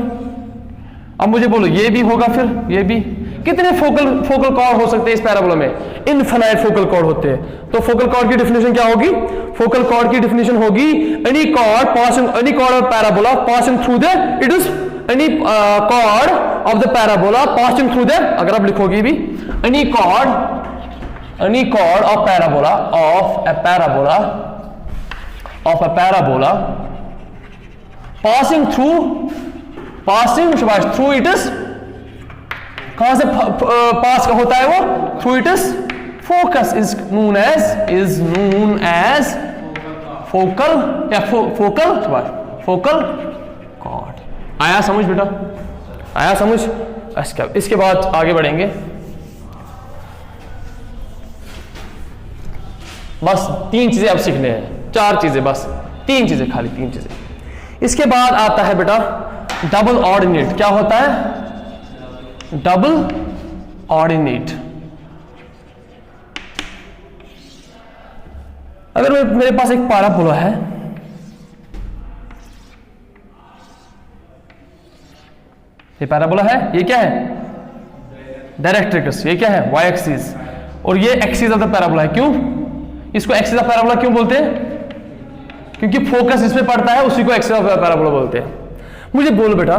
अब मुझे बोलो ये भी होगा, फिर ये भी। कितने फोकल कॉर्ड हो सकते हैं इस पैराबोला में? इनफिनाइट फोकल कॉर्ड होते हैं। तो फोकल कॉर्ड की डेफिनेशन क्या होगी? फोकल कॉर्ड की डेफिनेशन होगी any chord passing, any chord of parabola passing through the, it is any chord of the parabola passing through the, अगर आप लिखोगे भी any chord of parabola, of a parabola passing through, through it is, कहां से पास का होता है वो? Through it is focus, is known as focal या फोकल कॉर्ड। आया समझ बेटा? आया समझ? इसके बाद आगे बढ़ेंगे। बस 3 चीजें अब सीखने हैं, 4 चीजें बस, 3 चीजें, खाली 3 चीजें। इसके बाद आता है बेटा डबल ऑर्डिनेट। क्या होता है? Double ordinate. अगर मेरे पास एक पैराबोला है, ये पैराबोला है, ये क्या है? डायरेक्ट्रिक्स। ये क्या है? Y axis. और ये एक्सिस ऑफ द पैराबोला है। क्यों इसको एक्सिस ऑफ पैराबोला क्यों बोलते हैं? क्योंकि फोकस इसमें पड़ता है, उसी को एक्सिस ऑफ पैराबोला बोलते हैं। मुझे बोलो बेटा,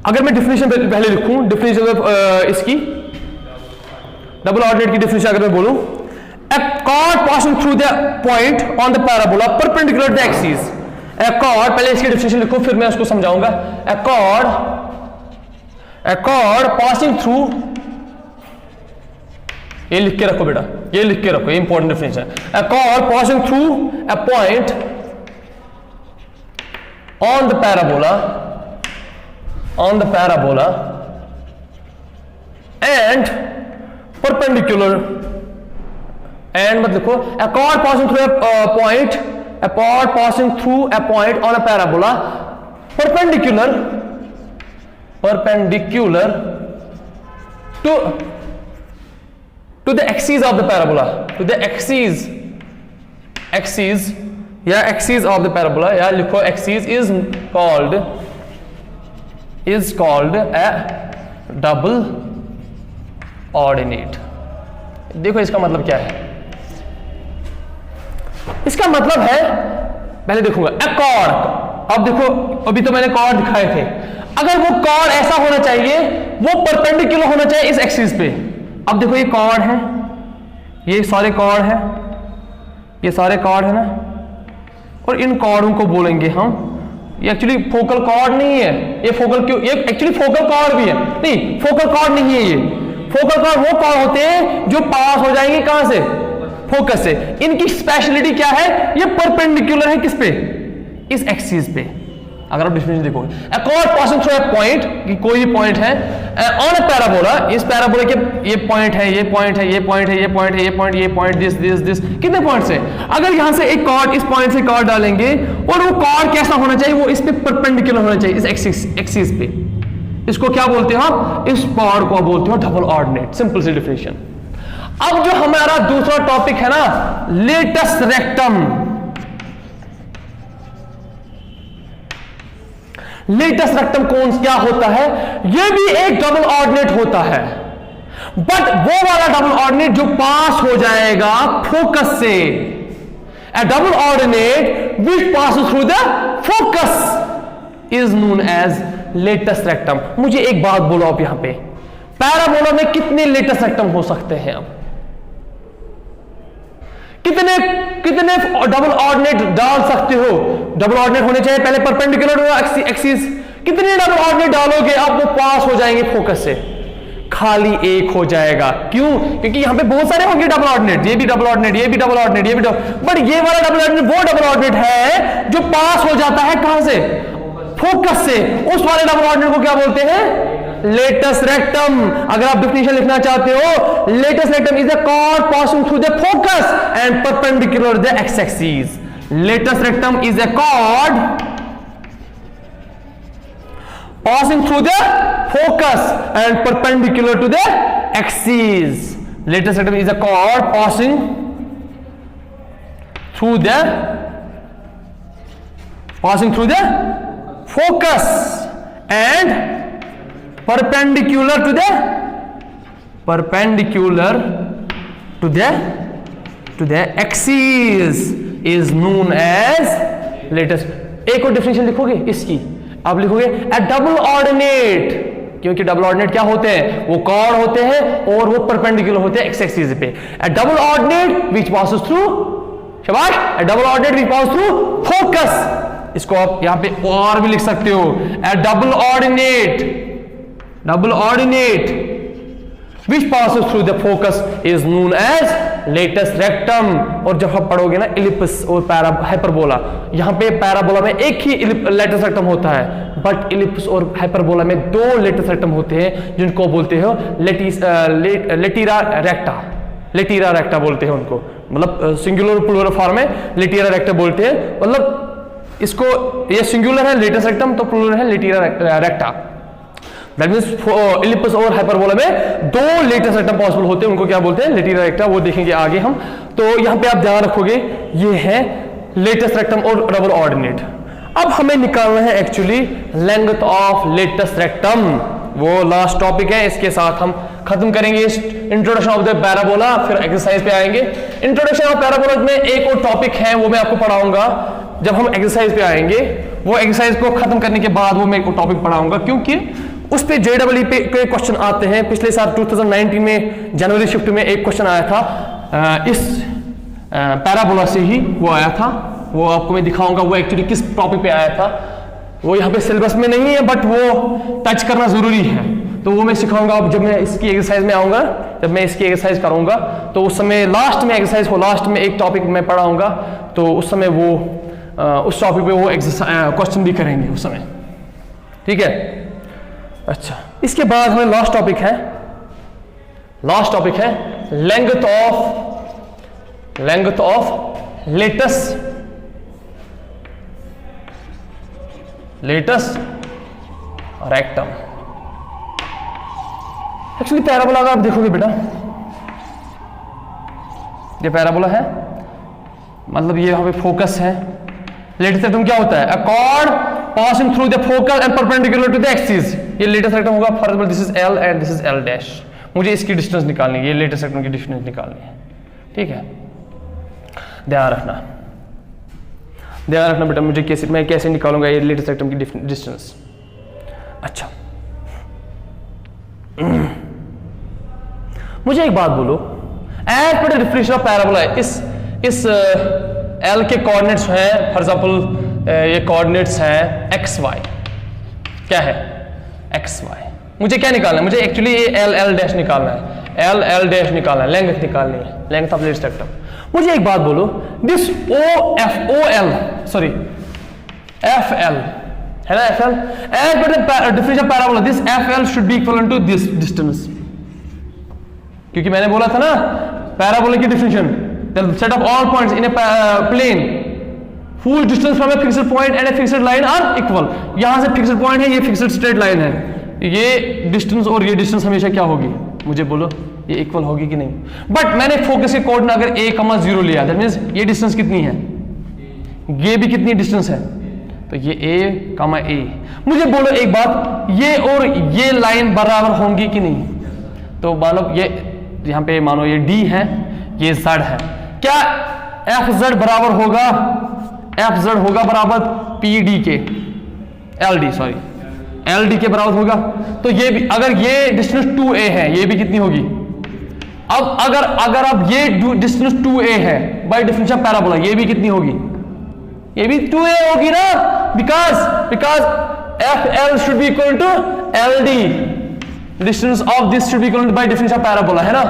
अगर मैं डिफिनेशन पहले लिखूं, डिफिनेशन इसकी डबल ऑर्डिनेट की डिफिनेशन अगर मैं बोलूं, a chord passing through the point on the parabola perpendicular to the axis, a chord, पहले इसकी डिफिनेशन लिखो फिर मैं उसको समझाऊंगा। a chord passing through, ये लिख के रखो बेटा, ये लिख के रखो, ये इंपॉर्टेंट डिफिनेशन है। a chord passing through a point on the parabola and perpendicular, and मत लिखो, a chord passing through a point on a parabola perpendicular to the axis of the parabola, to the axis या axis of the parabola, या लिखो axis is called a double ordinate। देखो इसका मतलब क्या है? इसका मतलब है, पहले देखूंगा a chord। अब देखो, अभी तो मैंने कॉर्ड दिखाए थे, अगर वो कॉर्ड ऐसा होना चाहिए, वो परपेंडिकुलर होना चाहिए इस एक्सिस पे। अब देखो ये कॉर्ड है, ये सारे कॉर्ड है, ये सारे कॉर्ड है ना, और इन कॉर्डों को बोलेंगे हम, ये एक्चुअली फोकल कॉर्ड नहीं है, ये फोकल क्यों, ये एक्चुअली फोकल कॉर्ड भी है, नहीं फोकल कॉर्ड नहीं है। ये फोकल कॉर्ड वो कॉर्ड होते हैं जो पास हो जाएंगे कहां से? फोकस से। इनकी स्पेशलिटी क्या है? ये परपेंडिकुलर है किस पे? इस एक्सिस पे। अगर आप डिफिनेशन देखोगे, a chord passing through a point, कि कोई भी पॉइंट है on a parabola, इस पैराबोला के ये पॉइंट है, ये पॉइंट है, ये पॉइंट है, ये पॉइंट है, ये पॉइंट, ये पॉइंट, दिस, कितने पॉइंट्स है? अगर यहां से एक कॉर्ड इस पॉइंट से कॉर्ड डालेंगे, और वो कॉर्ड कैसा होना चाहिए? वो इस पे परपेंडिकुलर होना चाहिए, इस एक्सिस पे। इसको क्या बोलते हो आप? इस कॉर्ड को बोलते हो डबल ऑर्डिनेट। सिंपल सी डिफिनेशन। अब जो हमारा दूसरा टॉपिक है ना, लेटस रेक्टम। लेटस रेक्टम क्या होता है? यह भी एक डबल ऑर्डिनेट होता है, बट वो वाला डबल ऑर्डिनेट जो पास हो जाएगा फोकस से। A double ordinate which passes through the focus is known as latus rectum। मुझे एक बात बोलो आप, यहां पे पैराबोला में कितने लेटस रेक्टम हो सकते हैं? अब कितने डबल ऑर्डिनेट डाल सकते हो? डबल ऑर्डिनेट होने चाहिए पहले परपेंडिकुलर एक्सिस। कितने डबल ऑर्डिनेट डालोगे आप, वो पास हो जाएंगे फोकस से? खाली एक हो जाएगा। क्यों? क्योंकि यहां पे बहुत सारे होंगे डबल ऑर्डिनेट, ये भी डबल ऑर्डिनेट, ये भी डबल ऑर्डिनेट, ये भी डबल, बट ये वाला डबल ऑर्डिनेट वो डबल ऑर्डिनेट है जो पास हो जाता है कहां से? फोकस से। उस वाले डबल ऑर्डिनेट को क्या बोलते हैं? Latus rectum. अगर आप डेफिनेशन लिखना चाहते हो, latus rectum is a chord passing through the focus and perpendicular the x axis. Latus rectum is a chord passing through the focus and perpendicular to the axis। Latus rectum is a chord passing through the focus and perpendicular to the axis is known as latest. एक और डिफिनेशन लिखोगे इसकी, आप लिखोगे a double ordinate, क्योंकि डबल ऑर्डिनेट क्या होते हैं, वो कॉर्ड होते हैं और वो परपेंडिकुलर होते हैं एक्स एक्सिस पे. a double ordinate which passes through, शाबाश, a double ordinate which passes through focus. इसको आप यहां पे और भी लिख सकते हो, a double ordinate which passes through the focus is known as latus rectum. और जब आप पढ़ोगे ना इलिप्स और हाइपरबोला, यहां पे पैराबोला में एक ही लेटस रेक्टम होता है, बट इलिप्स और हाइपरबोला में दो लेटस रेक्टम होते हैं जिनको बोलते हो लेटीरा रेक्टा बोलते हैं उनको, मतलब सिंगुलर प्लूरल फॉर्म में लेटीरा रेक्टा बोलते हैं. मतलब इसको, ये सिंगुलर है लेटस रेक्टम, तो प्लूरल है लेटीरा रेक्टा. दैट मींस इलिप्स और हाइपरबोला में दो लेटेस्ट रेक्टम पॉसिबल होते हैं, उनको क्या बोलते हैं, लेटीरा रेक्टा. वो देखेंगे आगे हम. तो यहां पे आप ध्यान रखोगे ये है लेटेस्ट रेक्टम और डबल ऑर्डिनेट. अब हमें निकालना है actually length of latus rectum. वो लास्ट टॉपिक है, इसके साथ हम खत्म करेंगे इंट्रोडक्शन ऑफ द पैराबोला, फिर एक्सरसाइज पे आएंगे. इंट्रोडक्शन ऑफ पैराबोला में एक और टॉपिक है, वो मैं आपको पढ़ाऊंगा जब हम एक्सरसाइज पे आएंगे. वो एक्सरसाइज को खत्म करने के बाद वो मैं एक टॉपिक पढ़ाऊंगा, क्योंकि उस पे JEE पे क्वेश्चन आते हैं. पिछले साल 2019 में जनवरी शिफ्ट में एक क्वेश्चन आया था इस पैराबोला से ही वो आया था. वो आपको मैं दिखाऊंगा वो एक्चुअली किस टॉपिक पे आया था. वो यहाँ पे सिलेबस में नहीं है, बट वो टच करना जरूरी है, तो वो मैं सिखाऊंगा. अब जब मैं इसकी एक्सरसाइज में आऊंगा, जब मैं इसकी एक्सरसाइज करूंगा, तो उस समय लास्ट में एक्सरसाइज को लास्ट में एक टॉपिक मैं पढ़ाऊंगा, तो उस समय वो उस टॉपिक पे वो क्वेश्चन भी करेंगे उस समय. ठीक है. अच्छा, इसके बाद हमें लास्ट टॉपिक है length of latus rectum. Actually parabola का आप देखोगे बेटा, ये पैराबोला है, मतलब ये यहां पे फोकस है. लेटेस्ट रेक्टम क्या होता है, a chord passing through the focus and perpendicular to the axis. ये लेटेस्ट रेक्टम होगा. For example this is L and this is L dash. मुझे इसकी डिस्टेंस निकालनी है, ये लेटेस्ट रेक्टम की डिस्टेंस निकालनी है. ठीक है, ध्यान रखना बेटा, मुझे मैं कैसे निकालूंगा ये लेटेस्ट रेक्टम की डिस्टेंस. अच्छा, मुझे एक बात बोलो, as per the definition of parabola, इस L के कोऑर्डिनेट्स हैं, फॉर एग्जांपल ये कोऑर्डिनेट्स हैं XY. क्या है, XY. मुझे क्या निकालना है, मुझे एक्चुअली ये L डैश निकालना है, L डैश निकालना है, लेंथ निकालनी है, लेंथ ऑफ लेटेस्ट रेक्टम. मुझे एक बात बोलो, दिस FL है ना, FL as per the definition of parabola, this FL should be equivalent to this distance. क्योंकि मैंने बोला था ना पैराबोला की definition, the set of all points in a plane whose distance from a fixed point and a fixed line are equal. यहां से फिक्स्ड पॉइंट है, ये फिक्स्ड स्ट्रेट लाइन है, ये डिस्टेंस और ये डिस्टेंस हमेशा क्या होगी, मुझे बोलो ये इक्वल होगी कि नहीं. बट मैंने फोकस के कोऑर्डिनेट अगर a,0 लिया, दैट मींस ये डिस्टेंस कितनी है, ये भी कितनी डिस्टेंस है, तो ये a, a. मुझे बोलो एक बात, ये और ये लाइन बराबर होंगी कि नहीं. तो मानो ये यहां पे मानो ये D है, ये Z है, क्या FZ बराबर होगा, FZ होगा बराबर PD के, LD के बराबर होगा. तो ये भी, अगर ये डिस्टेंस 2a है, ये भी कितनी होगी. अब अगर अब ये डिस्टेंस 2a है बाय डेफिनेशन पैराबोला, ये भी कितनी होगी, ये भी 2a होगी ना, because FL should be equal to LD. Distance of this should be equal by definition of parabola, है ना.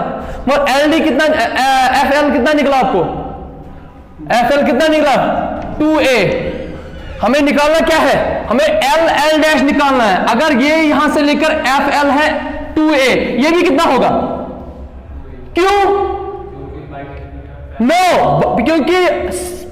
मगर LD कितना, FL कितना निकला आपको, FL कितना निकला 2a. हमें निकालना क्या है, हमें L डैश निकालना है. अगर ये यहां से लेकर FL है 2a, ये भी कितना होगा, क्यों, नो, क्योंकि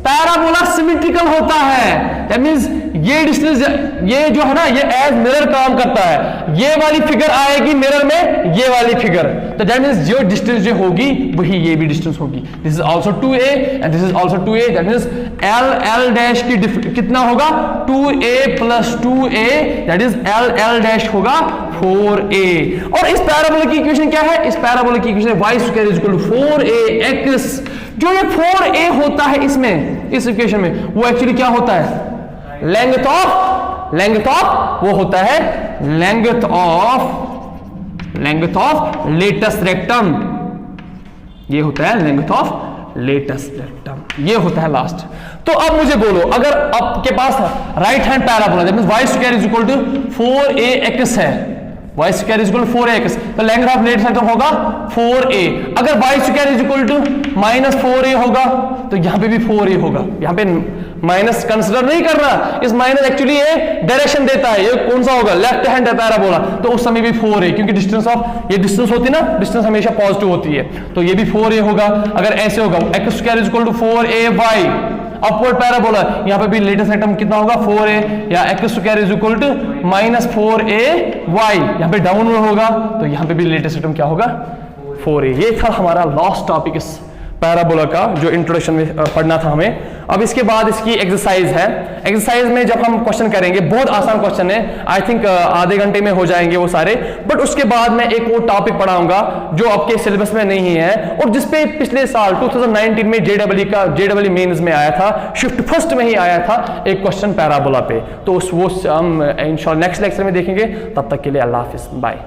पैराबोला सिमेट्रिकल होता है. दैट मींस ये डिस्टेंस, ये जो है ना, ये एज मिरर काम करता है। ये वाली फिगर आएगी मिरर में, ये वाली फिगर, तो दैट मींस जो डिस्टेंस जो होगी वही ये भी डिस्टेंस होगी। This is also 2a and this is also 2a, that means l dash की कितना होगा 2a plus 2a, that is l dash होगा 4a। और इस पैराबोला की इक्वेशन क्या है? इस पैराबोला की equation y square is equal to 4ax। जो ये 4a होता है इसमें, इस इक्वेशन में, वो एक्चुअली क्या होता है? लेंथ ऑफ वो होता है लेंथ ऑफ लेटस रेक्टम। ये होता है लेंथ ऑफ लेटस रेक्टम, ये होता है लास्ट। तो अब मुझे बोलो, अगर आपके पास right hand parabola, that means y square is equal to 4ax है, y square is equal to 4ax, तो लेंथ ऑफ लेटस रेक्टम होगा 4a। अगर y square is equal to -4a होगा तो यहां पे भी 4a होगा। यहां पे माइनस कंसिडर नहीं करना, इस माइनस एक्चुअली ये डायरेक्शन देता है, ये कौन सा होगा? लेफ्ट हैंड पैराबोला, तो उस समय भी 4a, क्योंकि डिस्टेंस ऑफ, ये डिस्टेंस होती है ना, डिस्टेंस हमेशा पॉजिटिव होती है, तो ये भी 4a होगा। अगर ऐसे होगा x square is equal to 4ay, upward parabola, यहां पे भी लेटेस्ट रेक्टम कितना होगा 4a, या x square is equal to -4ay, यहां पे डाउनवर्ड होगा, तो यहां पे भी लेटेस्ट रेक्टम क्या होगा 4a। ये था हमारा लास्ट टॉपिक इस पैराबोला का, जो इंट्रोडक्शन में पढ़ना था हमें। अब इसके बाद इसकी एक्सरसाइज है। एक्सरसाइज में जब हम क्वेश्चन करेंगे, बहुत आसान क्वेश्चन है, आई थिंक आधे घंटे में हो जाएंगे वो सारे, बट उसके बाद मैं एक और टॉपिक पढ़ाऊंगा जो आपके सिलेबस में नहीं है, और जिसपे पिछले साल 2019 में जेडब्ल्यू मेंस में आया था, शिफ्ट फर्स्ट में ही आया था एक क्वेश्चन पैराबोला पे। तो वो हम इंशाल्लाह नेक्स्ट लेक्चर में देखेंगे। तब तक के लिए अल्लाह हाफिज, बाय।